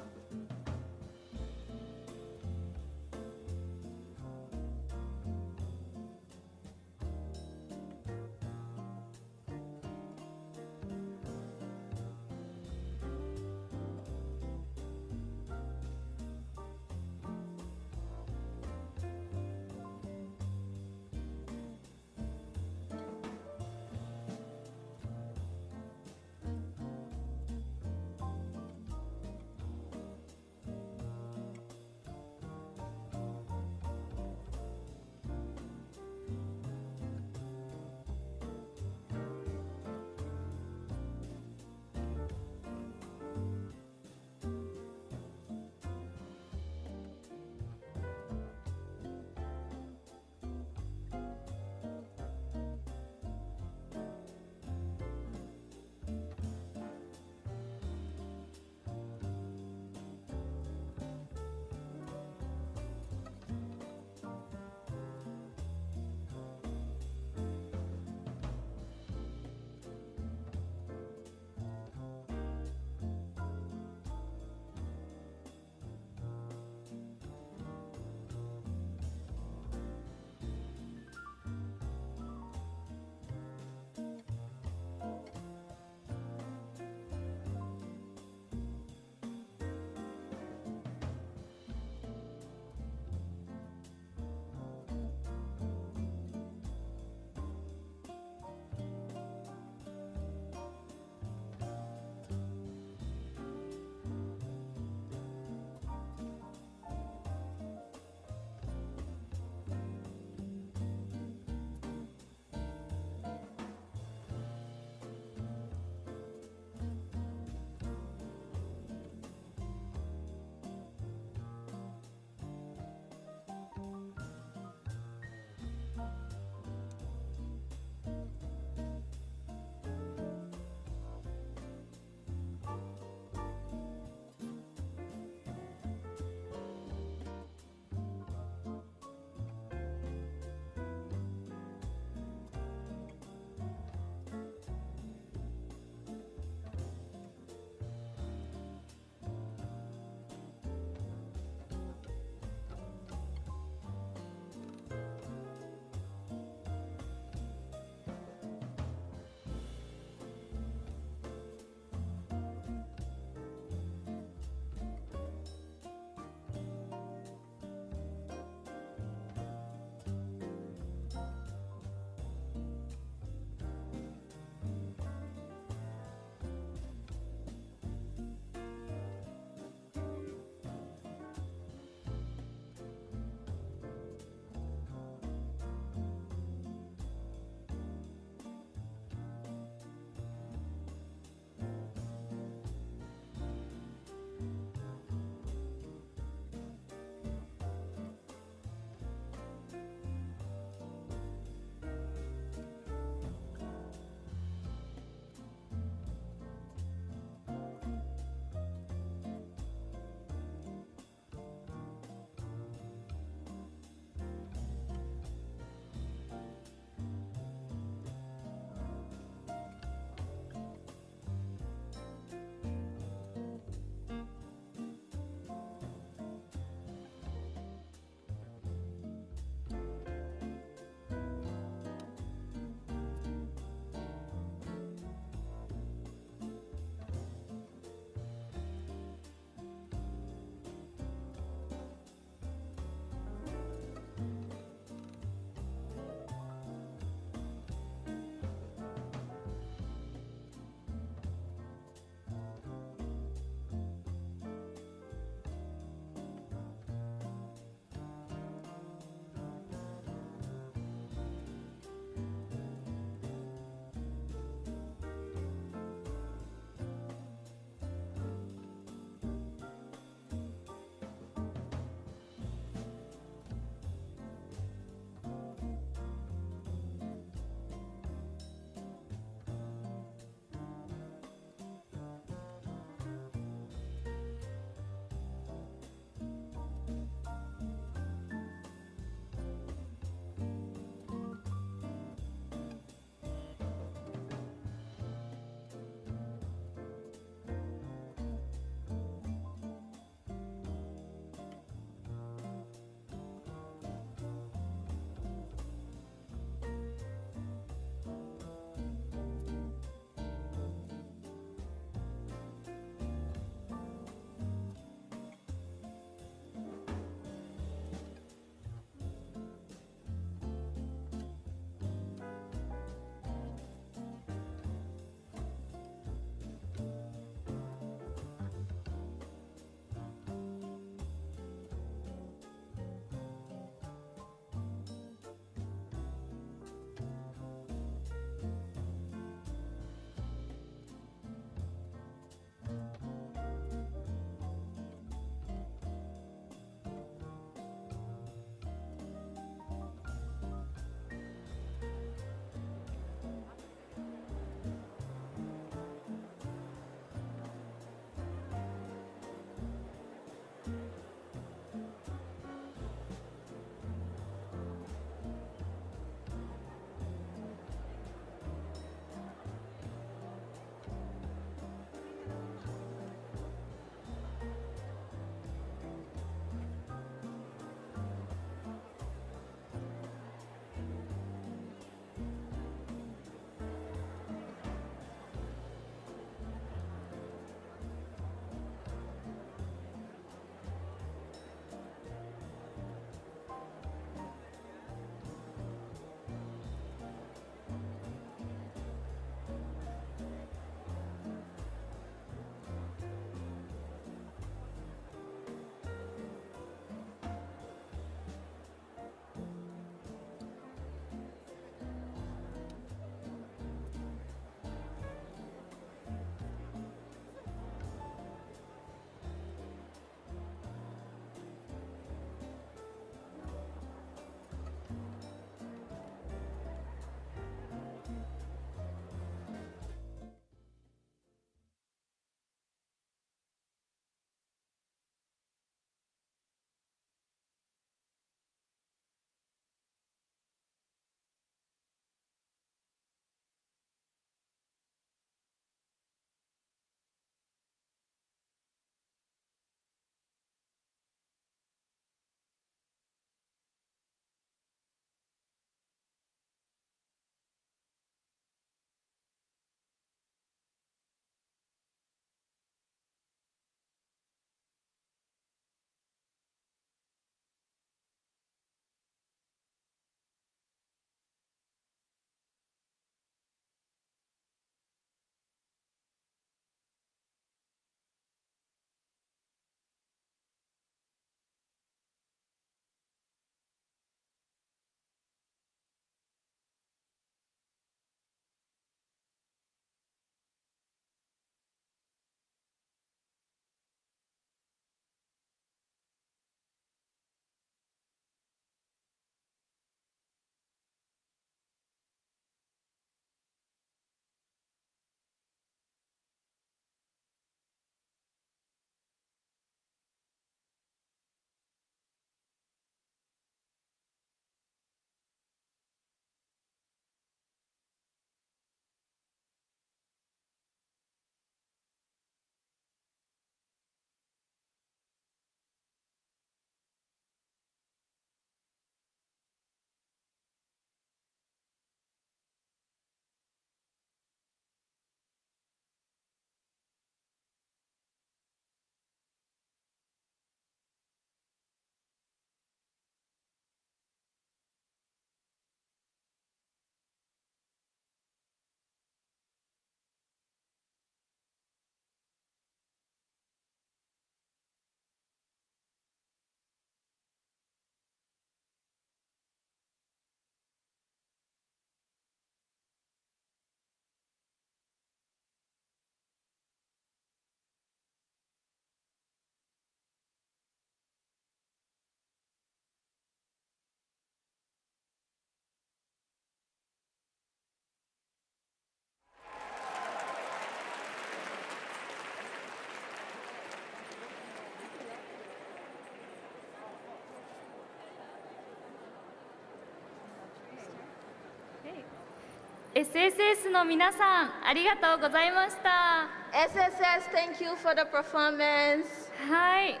SSS の皆さん、ありがとうございました。SSS, thank you for the performance. はい。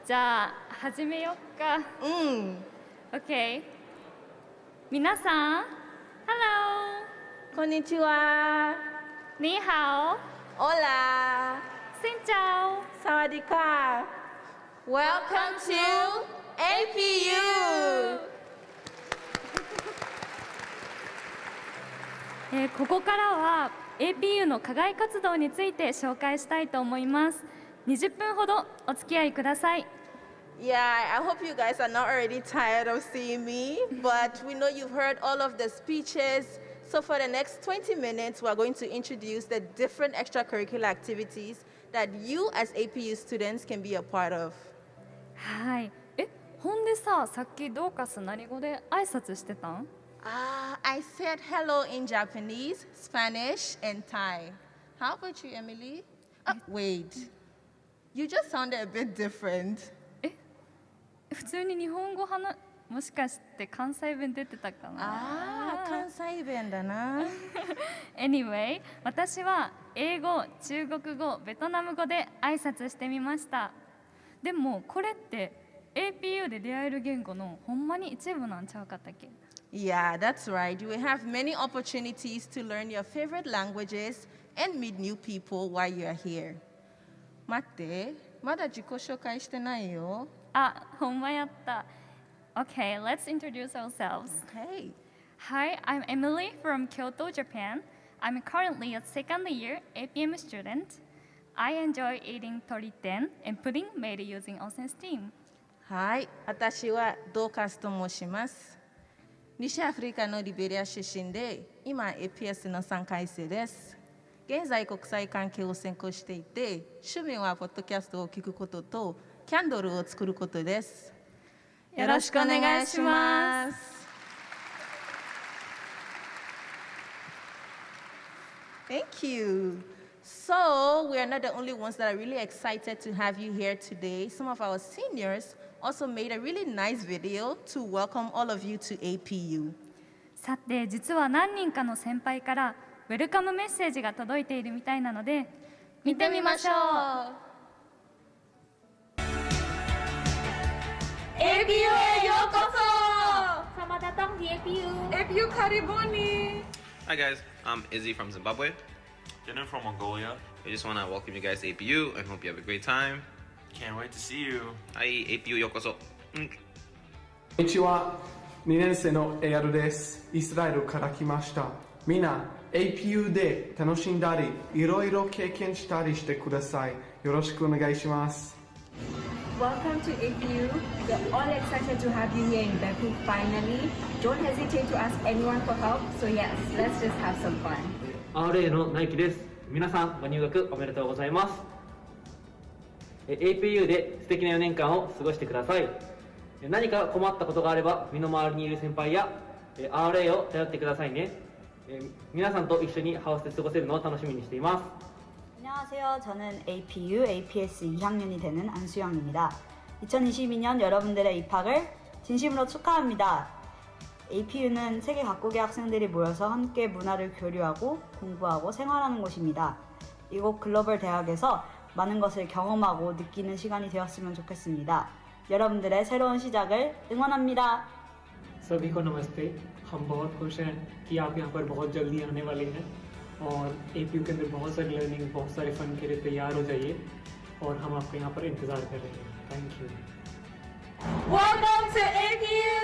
じゃあ、始めよっか。OK。皆さん、Hello。こんにちは。你好。Hola。Xin chào。サワディカ。Welcome to APU。ここからは APU の課外活動について紹介したいと思います。20分ほどお付き合いください。Yeah, I hope you guys are not already tired of seeing me, but we know you've heard all of the speeches. So for the next 20 minutes, we're going to introduce the different extracurricular activities that you as APU students can be a part of. はい。ほんでさ、さっきドーカス何語で挨拶してたん？I said hello in Japanese, Spanish, and Thai. How about you, Emily? Wait. You just sounded a bit different. 普通に日本語もしかして関西弁出てたかな？関西弁だな。Anyway、私は英語、中国語、ベトナム語で挨拶してみました。でもこれって APU で出会える言語のほんまに一部なんちゃうかったっけ？Yeah, that's right. You will have many opportunities to learn your favorite languages and meet new people while you are here. 待って、まだ自己紹介してないよ。ほんまやった。Okay, let's introduce ourselves. Okay. Hi, I'm Emily from Kyoto, Japan. I'm currently a second-year APM student. I enjoy eating toriten and pudding made using onsen steam. はい、私はドーカスと申します。西アフリカのリベリア出身で、今 APS の3回生です。現在国際関係を専攻していて、趣味はポッドキャストを聞くこととキャンドルを作ることです。よろしくお願いします。Thank you. So, we are not the only ones that are really excited to have you here today. Some of our seniors also made a really nice video to welcome all of you to APU. さて、実は何人かの先輩からウェルカムメッセージが届いているみたいなので、見てみましょう。APU へようこそ。Selamat datang di APU. APU karibuni. Hi guys, I'm Izzy from Zimbabwe. Jenna from Mongolia. We just want to welcome you guys to APU and hope you have a great time. Can't wait to see you. Hi, APU ようこそ。こんにちは。2年生のエアルです。イスラエルから来ました。みんな APU で楽しんだり、いろいろ経験したりしてください。よろしくお願いします。Welcome to APU. We're all excited to have you here in Baku finally. Don't hesitate to ask anyone for help. So yes, let's just have some fun. RA のナイキです。皆さんご入学おめでとうございます。APU で素敵な4年間を過ごしてください。何か困ったことがあれば身の回りにいる先輩や RA を頼ってくださいね。皆さんと一緒にハウスで過ごせるのを楽しみにしています。 안녕하세요. 저는 APU APS 2학년이 되는 안수영입니다. 2022년 여러분들의 입학을 진심으로 축하합니다. APU는 세계 각국의 학생들이 모여서 함께 문화를 교류하고 공부하고 생활하는 곳입니다. 이곳 글로벌 대학에서 많은 것을 경험하고 느끼는 시간이 되었으면 좋겠습니다. 여러분들의 새로운 시작을 응원합니다. सभी को नमस्ते। हम बहुत खुश हैं कि आप यहाँ पर बहुत जल्दी आने वाले हैं और APU के अंदर बहुत सारी लर्निंग, बहुत सारे फन के लिए तैयार हो जाइए और हम आपका यहाँ पर इंतज़ार कर रहे हैं। Thank you. Welcome to APU.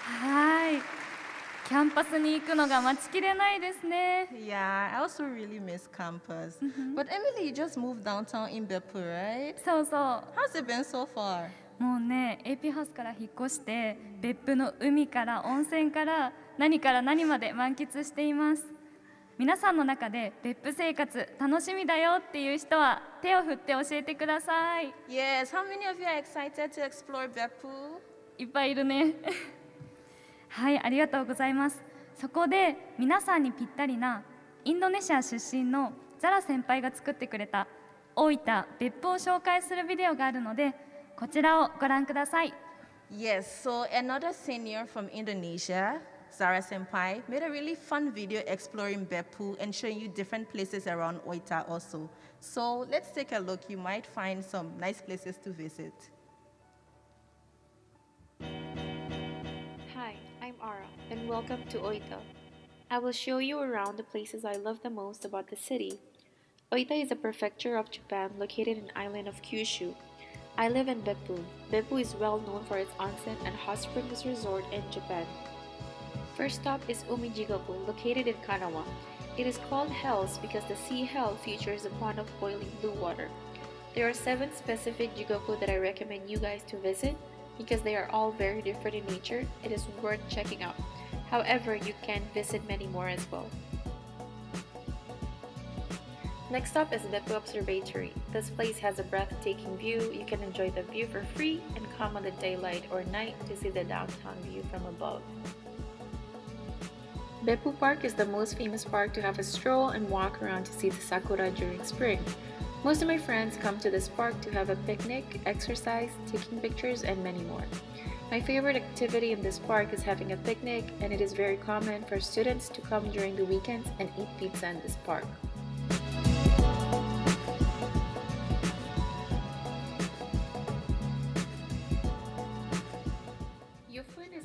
はい。キャンパスに行くのが待ちきれないですね。Yeah, I also really miss campus. But Emily, you just moved downtown in Beppu, right? そうそう。How's it been so far? もうね、AP ハウスから引っ越して、別府の海から温泉から何から何まで満喫しています。皆さんの中で別府生活楽しみだよっていう人は手を振って教えてください。Yes, how many of you are excited to explore Beppu? いっぱいいるね。はい、ありがとうございます。そこで皆さんにぴったりなインドネシア出身のザラ先輩が作ってくれた大分別府を紹介するビデオがあるので、こちらをご覧ください。Yes, so another senior from Indonesia, Zara Senpai, made a really fun video exploring Beppu and showing you different places around Oita also. So let's take a look. You might find some nice places to visit. Hi, I'm Ara, and welcome to Oita. I will show you around the places I love the most about the city. Oita is a prefecture of Japan located in the island of Kyushu. I live in Beppu. Beppu is well known for its onsen and hot springs resort in Japan. First stop is Umijigoku, located in Kanawa. It is called Hells because the sea hell features a pond of boiling blue water. There are 7 specific jigoku that I recommend you guys to visit because they are all very different in nature. It is worth checking out. However, you can visit many more as well. Next stop is Beppu Observatory. This place has a breathtaking view. You can enjoy the view for free and come on the daylight or night to see the downtown view from above. Beppu Park is the most famous park to have a stroll and walk around to see the sakura during spring. Most of my friends come to this park to have a picnic, exercise, taking pictures, and many more. My favorite activity in this park is having a picnic, and it is very common for students to come during the weekends and eat pizza in this park.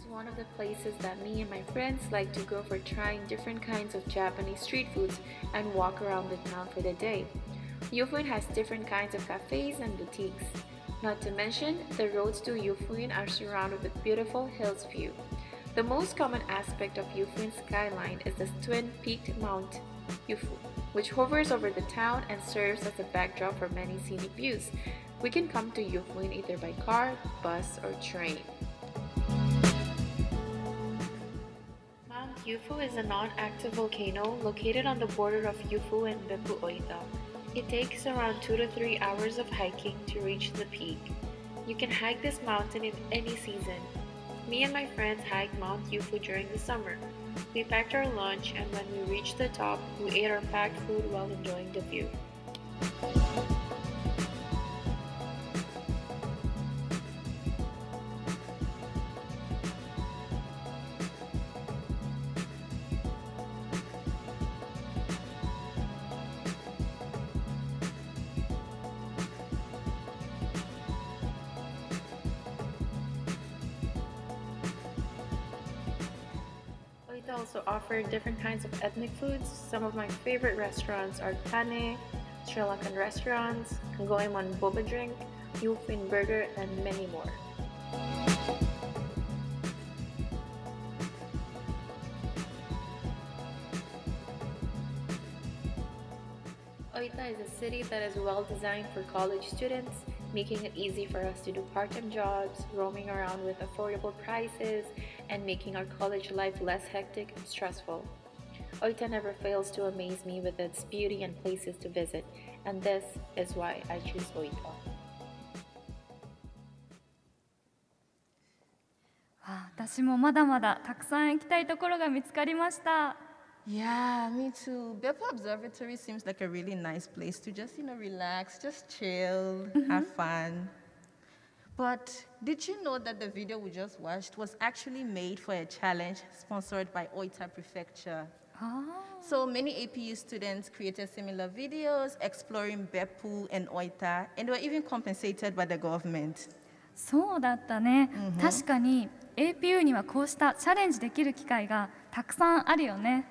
One of the places that me and my friends like to go for trying different kinds of Japanese street foods and walk around the town for the day. Yofuin has different kinds of cafes and boutiques. Not to mention, the roads to Yofuin are surrounded with beautiful hills view. The most common aspect of Yofuin's skyline is the twin-peaked Mount Yufu, which hovers over the town and serves as a backdrop for many scenic views. We can come to Yofuin either by car, bus, or train. Yufu is a non-active volcano located on the border of Yufu and Beppu Oita. It takes around 2 to 3 hours of hiking to reach the peak. You can hike this mountain in any season. Me and my friends hiked Mount Yufu during the summer. We packed our lunch, and when we reached the top, we ate our packed food while enjoying the view. Also offer different kinds of ethnic foods. Some of my favorite restaurants are Tane, Sri Lankan restaurants, Goemon boba drink, Yufin burger, and many more. Oita is a city that is well designed for college students, making it easy for us to do part-time jobs, roaming around with affordable prices, and making our college life less hectic and stressful. Oita never fails to amaze me with its beauty and places to visit, and this is why I choose Oita. 私もまだまだたくさん行きたいところが見つかりました。Yeah, me too. Beppu Observatory seems like a really nice place to just, relax, just chill, have fun. But did you know that the video we just watched was actually made for a challenge sponsored by Oita Prefecture? Oh. So many APU students created similar videos exploring Beppu and Oita, and they were even compensated by the government. そうだったね。確かに APU にはこうしたチャレンジできる機会がたくさんあるよね。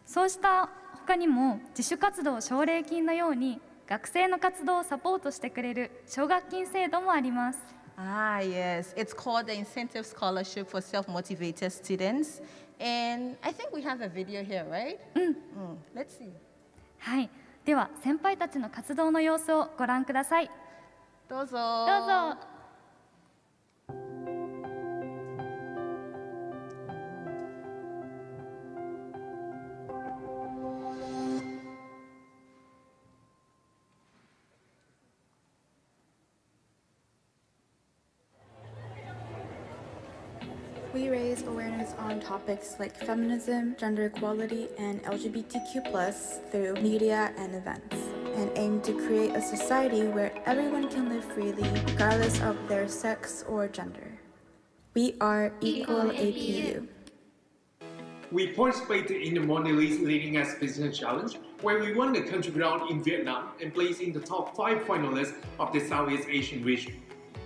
そうした他にも自主活動奨励金のように学生の活動をサポートしてくれる奨学金制度もあります。Ah, yes. It's called the Incentive Scholarship for Self-Motivated Students. And I think we have a video here, right? Let's see. はい。では、先輩たちの活動の様子をご覧ください。どうぞ。どうぞ。We raise awareness on topics like feminism, gender equality, and LGBTQ+ through media and events. and aim to create a society where everyone can live freely, regardless of their sex or gender. We are Equal APU. We participated in the Mondelez Leading Us Business Challenge, where we won the country round in Vietnam and placed in the top 5 finalists of the Southeast Asian region.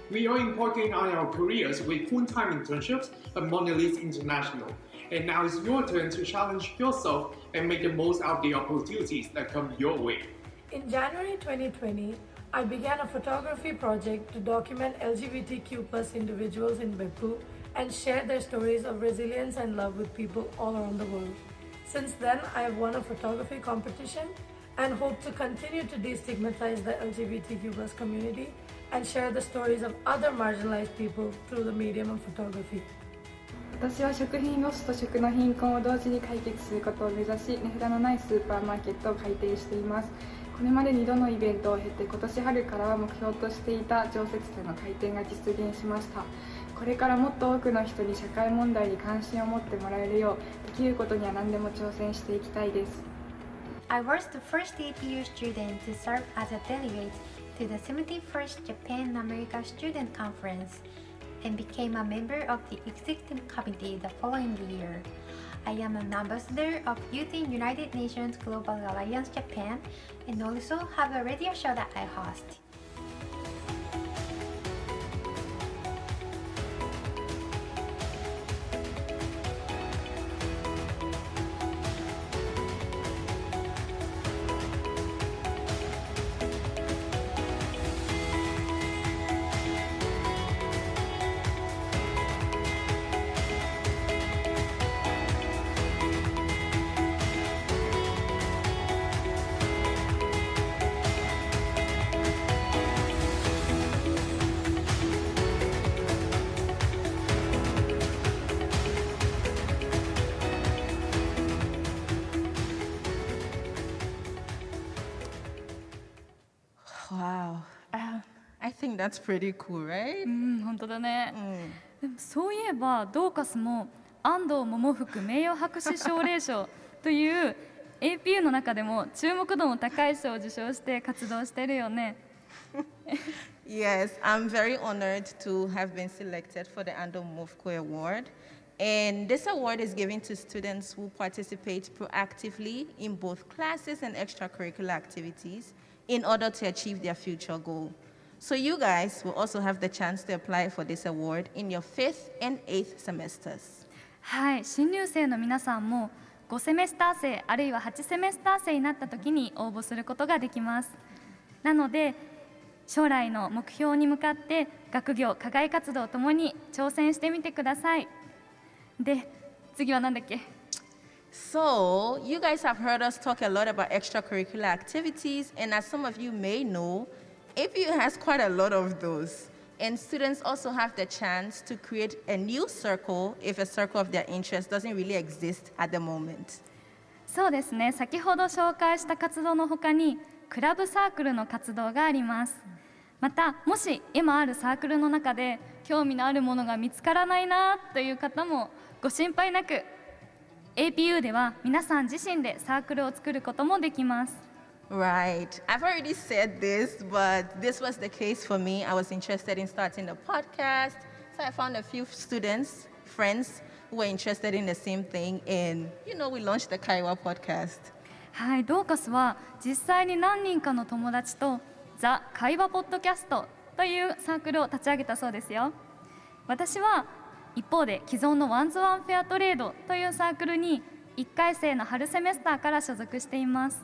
We are embarking on our careers with full-time internships at Mondelez International. And now it's your turn to challenge yourself and make the most out of the opportunities that come your way. In January 2020, I began a photography project to document LGBTQ+ individuals in Beppu and share their stories of resilience and love with people all around the world. Since then, I have won a photography competition and hope to continue to destigmatize the LGBTQ+ community and share the stories of other marginalized people through the medium of photography. 私は食品ロスと食の貧困を同時に解決することを目指し、値札のないスーパーマーケットを開店しています。これまで2度のイベントを経て、今年春からは目標としていた常設店の開店が実現しました。これからもっと多くの人に社会問題に関心を持ってもらえるよう、できることには何でも挑戦していきたいです。I was the first APU student to serve as a delegate to the 71st Japan America Student Conference and became a member of the executive committee the following year. I am an ambassador of Youth in United Nations Global Alliance Japan and also have a radio show that I host. Wow. I think that's pretty cool, right? 本当だね。でもそういえばドーカスも安藤桃福名誉博士奨励賞という APU の中でも注目度の高い賞を受賞して活動してるよね。Yes, I'm very honored to have been selected for the Ando Mofko Award. And this award is given to students who participate proactively in both classes and extracurricular activities in order to achieve their future goal. So you guys will also have the chance to apply for this award in your 5th and 8th semesters. はい、新入生の皆さんも5セメスター生あるいは8セメスター生になった時に応募することができます。なので将来の目標に向かって学業、課外活動ともに挑戦してみてください。で、次は何だっけ？So, you guys have heard us talk a lot about extracurricular activities, and as some of you may know, APU has quite a lot of those. And students also have the chance to create a new circle if a circle of their interest doesn't really exist at the moment. そうですね、先ほど紹介した活動の他に、クラブサークルの活動があります。また、もし今あるサークルの中で興味のあるものが見つからないなという方もご心配なく、APU では皆さん自身でサークルを作ることもできます。Right. I've already said this, but this was the case for me. I was interested in starting a podcast, so I found a few students, friends who were interested in the same thing, and we launched the Kaiwa podcast. はい、ドーカスは実際に何人かの友達とザ・会話ポッドキャストというサークルを立ち上げたそうですよ。私は一方で既存のワンズワンフェアトレードというサークルに1回生の春セメスターから所属しています。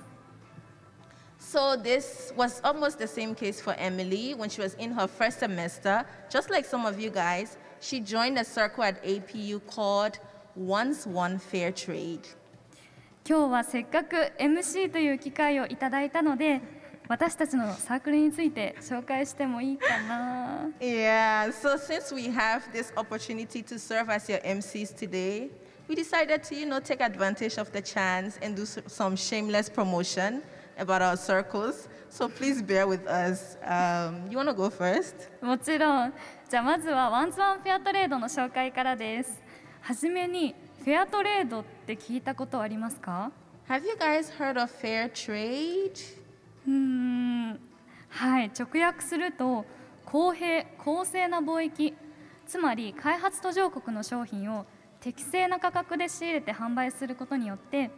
So this was almost the same case for Emily when she was in her first semester. Just like some of you guys, she joined a circle at APU called Once One Fair Trade. 今日はせっかく MC という機会をいただいたので、私たちのサークルについて紹介してもいいかな。Yeah, so since we have this opportunity to serve as your MCs today, we decided to, take advantage of the chance and do some shameless promotion about our circles. So please bear with us. You want to go first? もちろん。じゃあまずはワンズワンフェアトレードの紹介からです。はじめにフェアトレードって聞いたことありますか？ Have you guys heard of fair trade? はい、直訳すると公平・公正な貿易、つまり開発途上国の商品を適正な価格で仕入れて販売することによって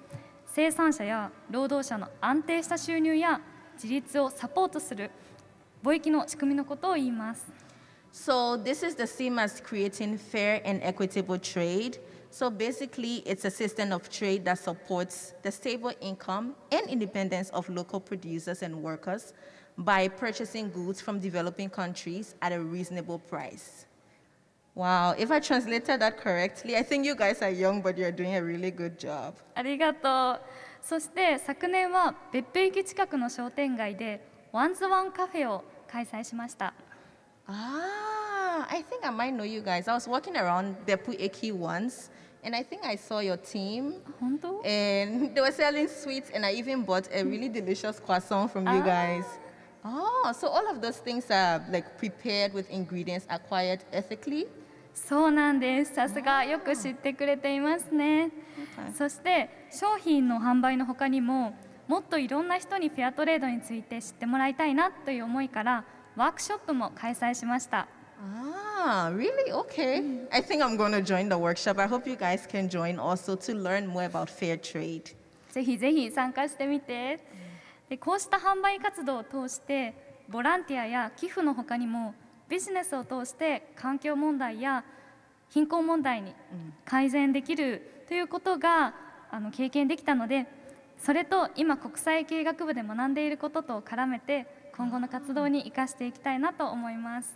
生産者や労働者の安定した収入や自立をサポートする貿易の仕組みのことを言います。So this is the same as creating fair and equitable trade. So basically, it's a system of trade that supports the stable income and independence of local producers and workers by purchasing goods from developing countries at a reasonable price. Wow, if I translated that correctly, I think you guys are young, but you're doing a really good job. ありがとう。そして昨年は別府駅近くの商店街でワンズワンカフェを開催しました。I think I might know you guys. I was walking around Beppu Eki once, and I think I saw your team. And they were selling sweets, and I even bought a really delicious croissant from you guys. So all of those things are like prepared with ingredients acquired ethically? そうなんです。さすがよく知ってくれていますね。そして商品の販売の他にももっといろんな人にフェアトレードについて知ってもらいたいなという思いからワークショップも開催しました。Really? Okay. I think I'm going to join the workshop. I hope you guys can join also to learn more about fair trade. ぜひぜひ参加してみて。でこうした販売活動を通してボランティアや寄付の他にもビジネスを通して環境問題や貧困問題に改善できるということが経験できたので、それと今国際経営学部で学んでいることと絡めて今後の活動に生かしていきたいなと思います。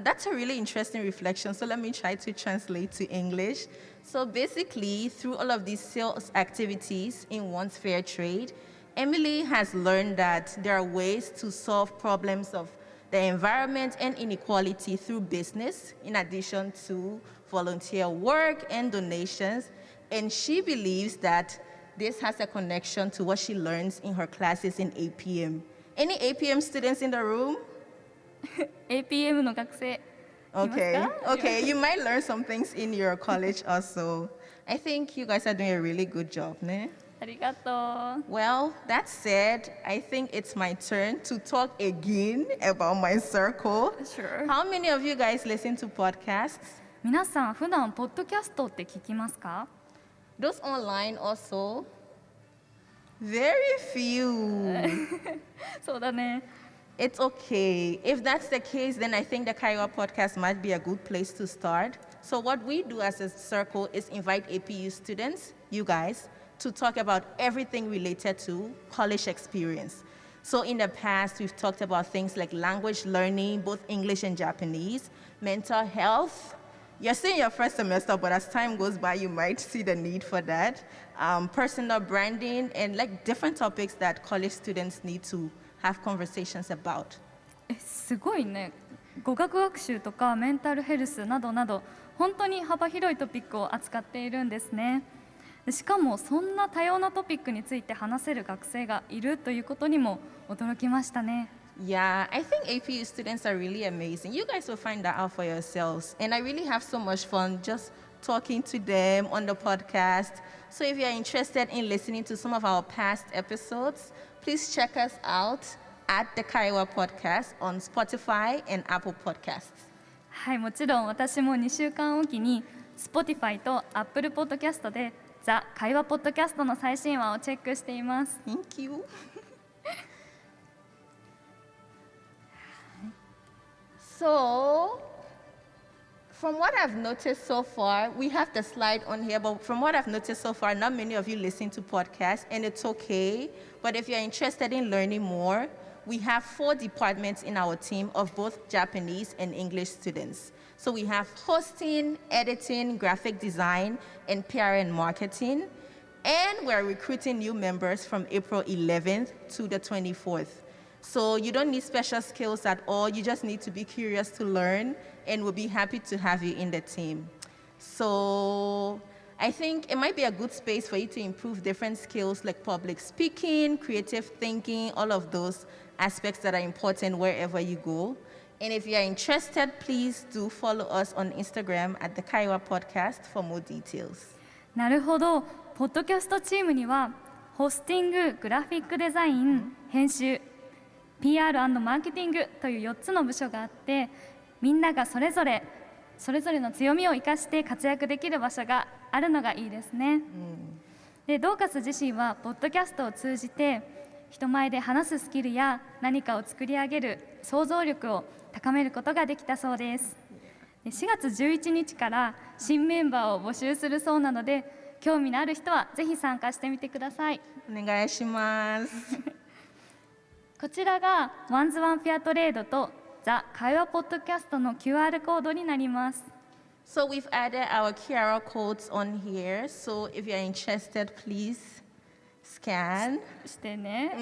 That's a really interesting reflection. So let me try to translate to English. So basically, through all of these sales activities in one's fair trade, Emily has learned that there are ways to solve problems of the environment and inequality through business, in addition to volunteer work and donations. And she believes that this has a connection to what she learns in her classes in APM. Any APM students in the room? APM の学生いますか? Okay, you might learn some things in your college also. I think you guys are doing a really good job, ne? ありがとう。Well, that said, I think it's my turn to talk again about my circle. Sure. How many of you guys listen to podcasts? 皆さん普段ポッドキャストって聞きますか? Those online also? Very few. そうだね。It's okay. If that's the case, then I think the Kaiwa podcast might be a good place to start. So what we do as a circle is invite APU students, you guys, to talk about everything related to college experience. So in the past, we've talked about things like language learning, both English and Japanese, mental health. You're still in your first semester, but as time goes by, you might see the need for that. Personal branding, and like different topics that college students need to have conversations about. すごいね。語学学習とかメンタルヘルスなどなど本当に幅広いトピックを扱っているんですね。しかもそんな多様なトピックについて話せる学生がいるということにも驚きましたね。Yeah, I think APU students are really amazing. You guys will find that out for yourselves. And I really have so much fun just talking to them on the podcast. So if you're interested in listening to some of our past episodes, please check us out at the Kaiwa Podcast on Spotify and Apple Podcasts. はい、もちろん私も2週間おきに Spotify と Apple Podcast でザ・会話ポッドキャストの最新話をチェックしています。Thank you. So, from what I've noticed so far, we have the slide on here, but from what I've noticed so far, not many of you listen to podcasts, and it's okay. But if you're interested in learning more, we have 4 departments in our team of both Japanese and English students. So we have hosting, editing, graphic design, and PR and marketing. And we're recruiting new members from April 11th to the 24th. So you don't need special skills at all. You just need to be curious to learn, and we'll be happy to have you in the team. So I think it might be a good space for you to improve different skills like public speaking, creative thinking, all of those aspects that are important wherever you go. And if you're interested, please do follow us on Instagram at the Kaiwa Podcast for more details. なるほど。ポッドキャストチームにはホスティング、グラフィックデザイン、編集、PR& マーケティングという4つの部署があって、みんながそれぞれの強みを生かして活躍できる場所があるのがいいですね。でドーカス自身はポッドキャストを通じて人前で話すスキルや何かを作り上げる想像力を高めることができたそうです。4月11日から新メンバーを募集するそうなので、興味のある人はぜひ参加してみてください。お願いします。こちらがワンズワンフェアトレードとザ・会話ポッドキャストの QR コードになります。So we've added our QR codes on here. So if you're interested, please scan. してね。ス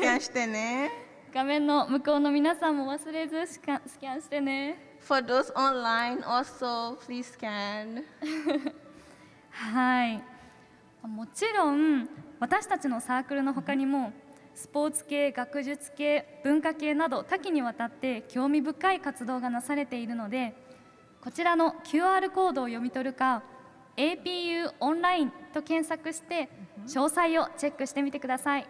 キャンしてね。画面の向こうの皆さんも忘れずスキャンしてね。For those online, also please scan. はい。もちろん私たちのサークルの他にもスポーツ系、学術系、文化系など多岐にわたって興味深い活動がなされているので、こちらの QR コードを読み取るか APU オンラインと検索して詳細をチェックしてみてください。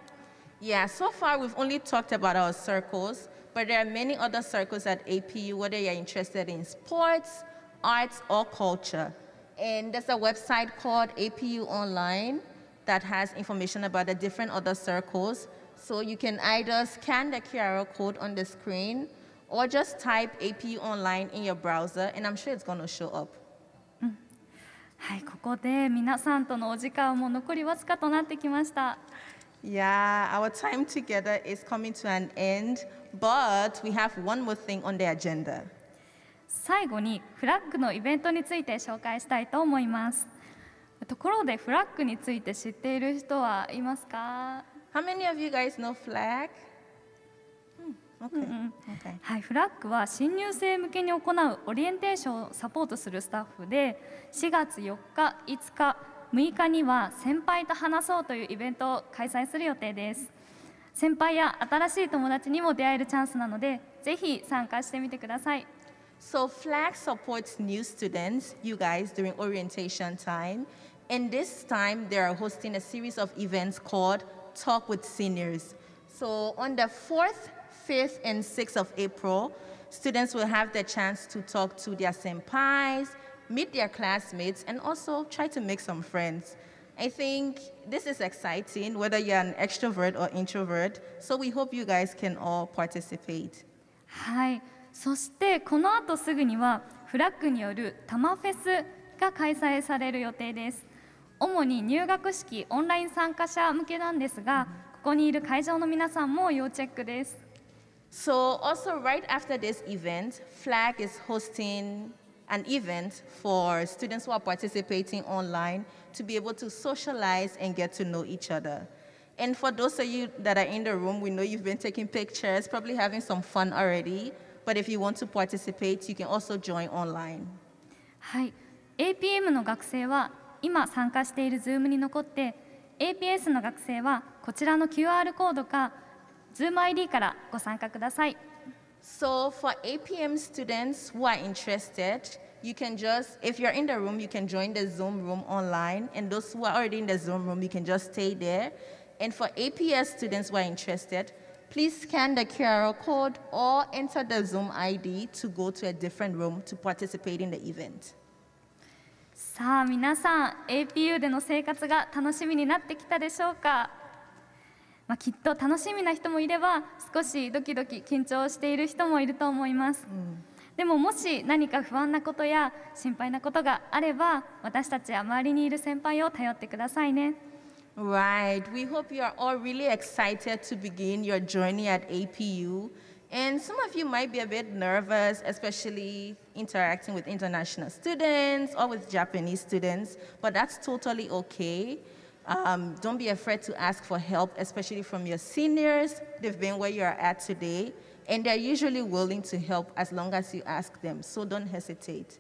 Yeah, so far we've only talked about our circles, but there are many other circles at APU, whether you're interested in sports, arts, or culture. And there's a website called APU Online that has information about the different other circles. So you can either scan the QR code on the screen or just type APU Online in your browser, and I'm sure it's going to show up. はい、ここで皆さんとのお時間も残りわずかとなってきました。Yeah, our time together is coming to an end, but we have one more thing on the agenda. 最後にフラッグのイベントについて紹介したいと思います。ところでフラッグについて知っている人はいますか？ How many of you guys know flag? Okay. はい、フラッグは新入生向けに行うオリエンテーションをサポートするスタッフで、4月4日、5日、6日には先輩と話そうというイベントを開催する予定です。先輩や新しい友達にも出会えるチャンスなので、ぜひ参加してみてください。So FLAG supports new students, you guys, during orientation time. And this time, they are hosting a series of events called Talk with Seniors. So on the 4th, 5th, and 6th of April, students will have the chance to talk to their senpais, meet their classmates, and also try to make some friends. I think this is exciting, whether you're an extrovert or introvert. So we hope you guys can all participate. はい。そしてこの後すぐにはフラッグによるタマフェスが開催される予定です。主に入学式オンライン参加者向けなんですが、ここにいる会場の皆さんも要チェックです。So also right after this event, FLAG is hosting an event for students who are participating online to be able to socialize and get to know each other. And for those of you that are in the room, we know you've been taking pictures, probably having some fun already. But if you want to participate, you can also join online. はい、APM の学生は今参加している Zoom に残って、APS の学生はこちらの QR コードか Zoom ID からご参加ください。So for APM students who are interested, you can just, if you're in the room, you can join the Zoom room online. And those who are already in the Zoom room, you can just stay there. And for APS students who are interested, please scan the QR code or enter the Zoom ID to go to a different room to participate in the event. さあ皆さん、APU での生活が楽しみになってきたでしょうか？きっと楽しみな人もいれば、少しドキドキ緊張している人もいると思います。でももし何か不安なことや心配なことがあれば、私たちや周りにいる先輩を頼ってくださいね。Right. We hope you are all really excited to begin your journey at APU. And some of you might be a bit nervous, especially interacting with international students or with Japanese students, but that's totally okay. Don't be afraid to ask for help, especially from your seniors. They've been where you are at today, and they're usually willing to help as long as you ask them, so don't hesitate.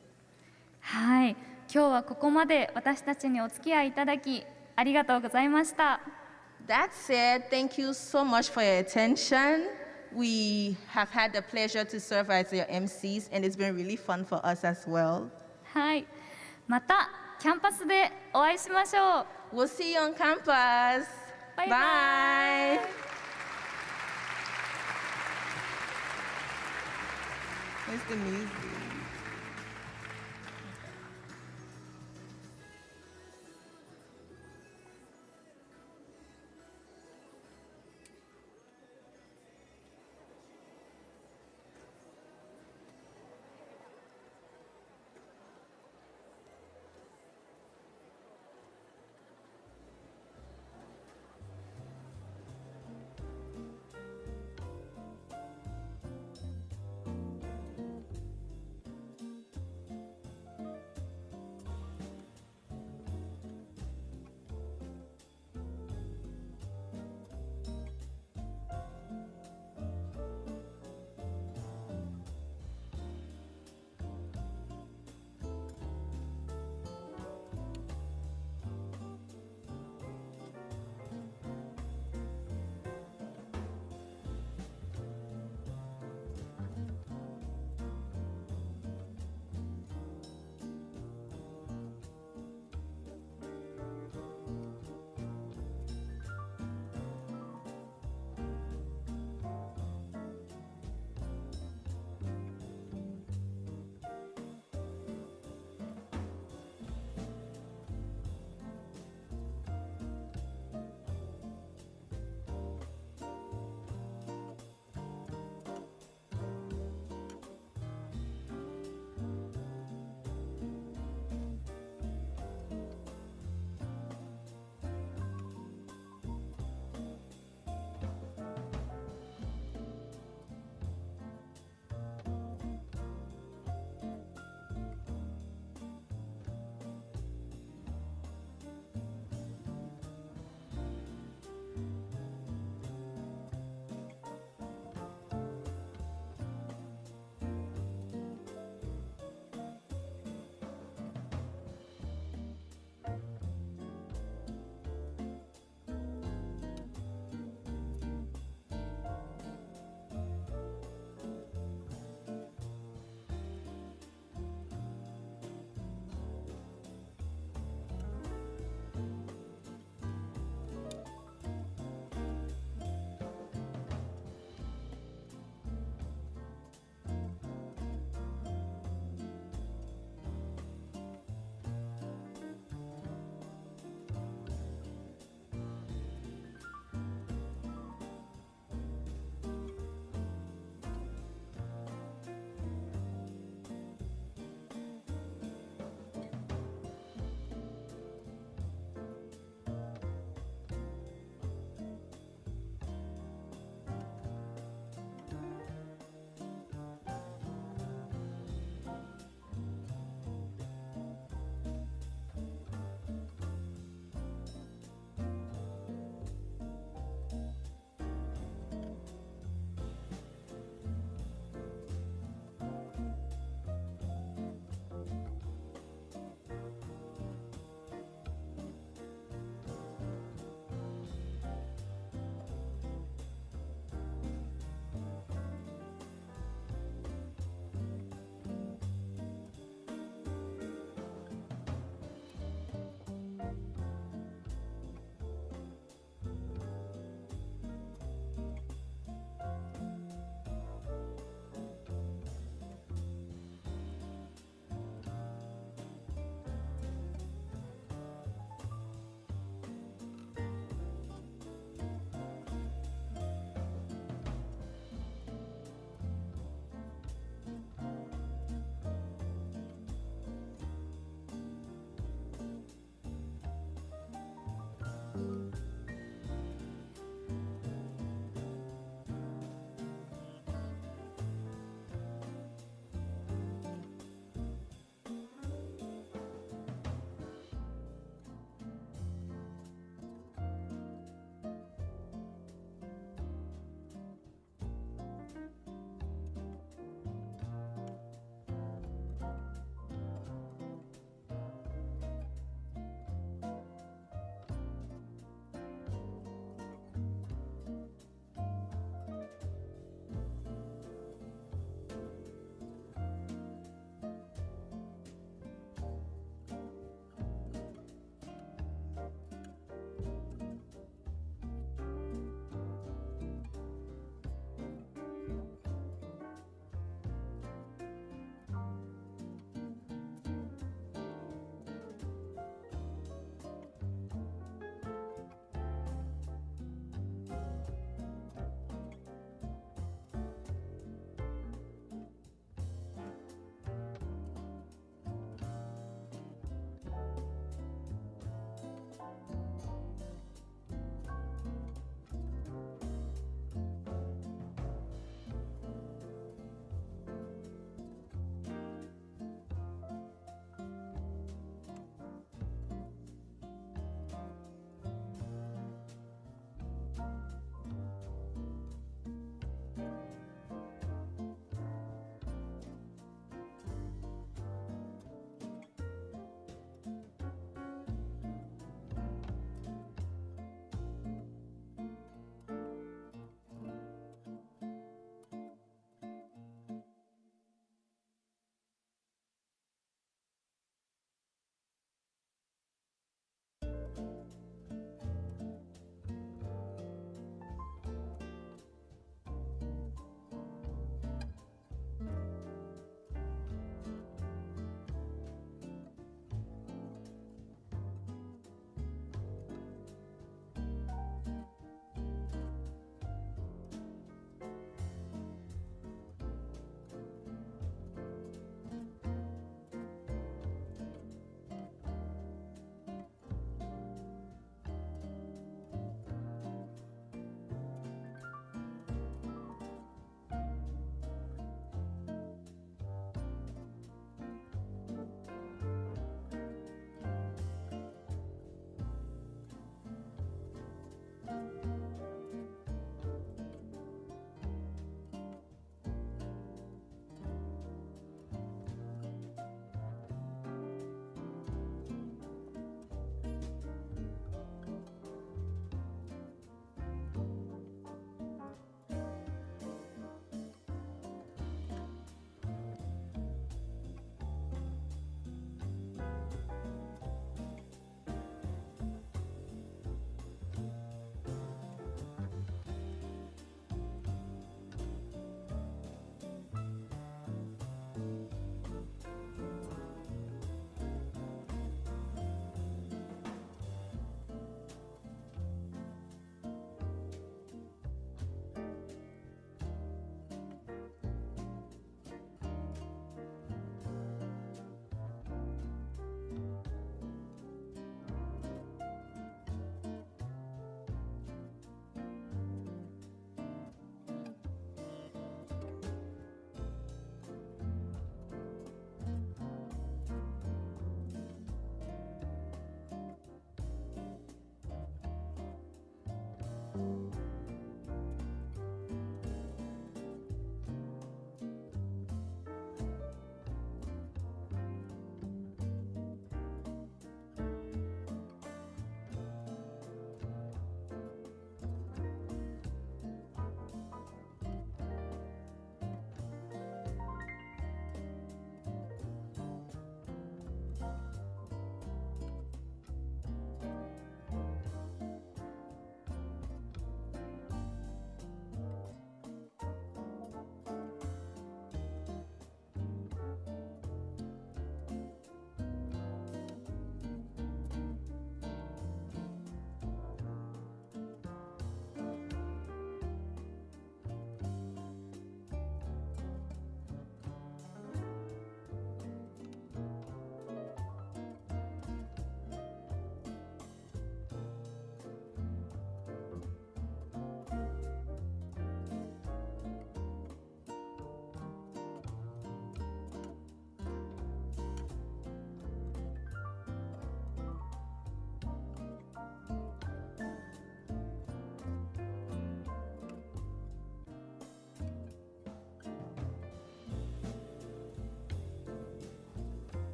はい。今日はここまで私たちにお付き合いいただき、ありがとうございました。That said, thank you so much for your attention. We have had the pleasure to serve as your MCs, and it's been really fun for us as well. はい。またキャンパスでお会いしましょう。We'll see you on campus. Bye. Bye. Nice to meet you.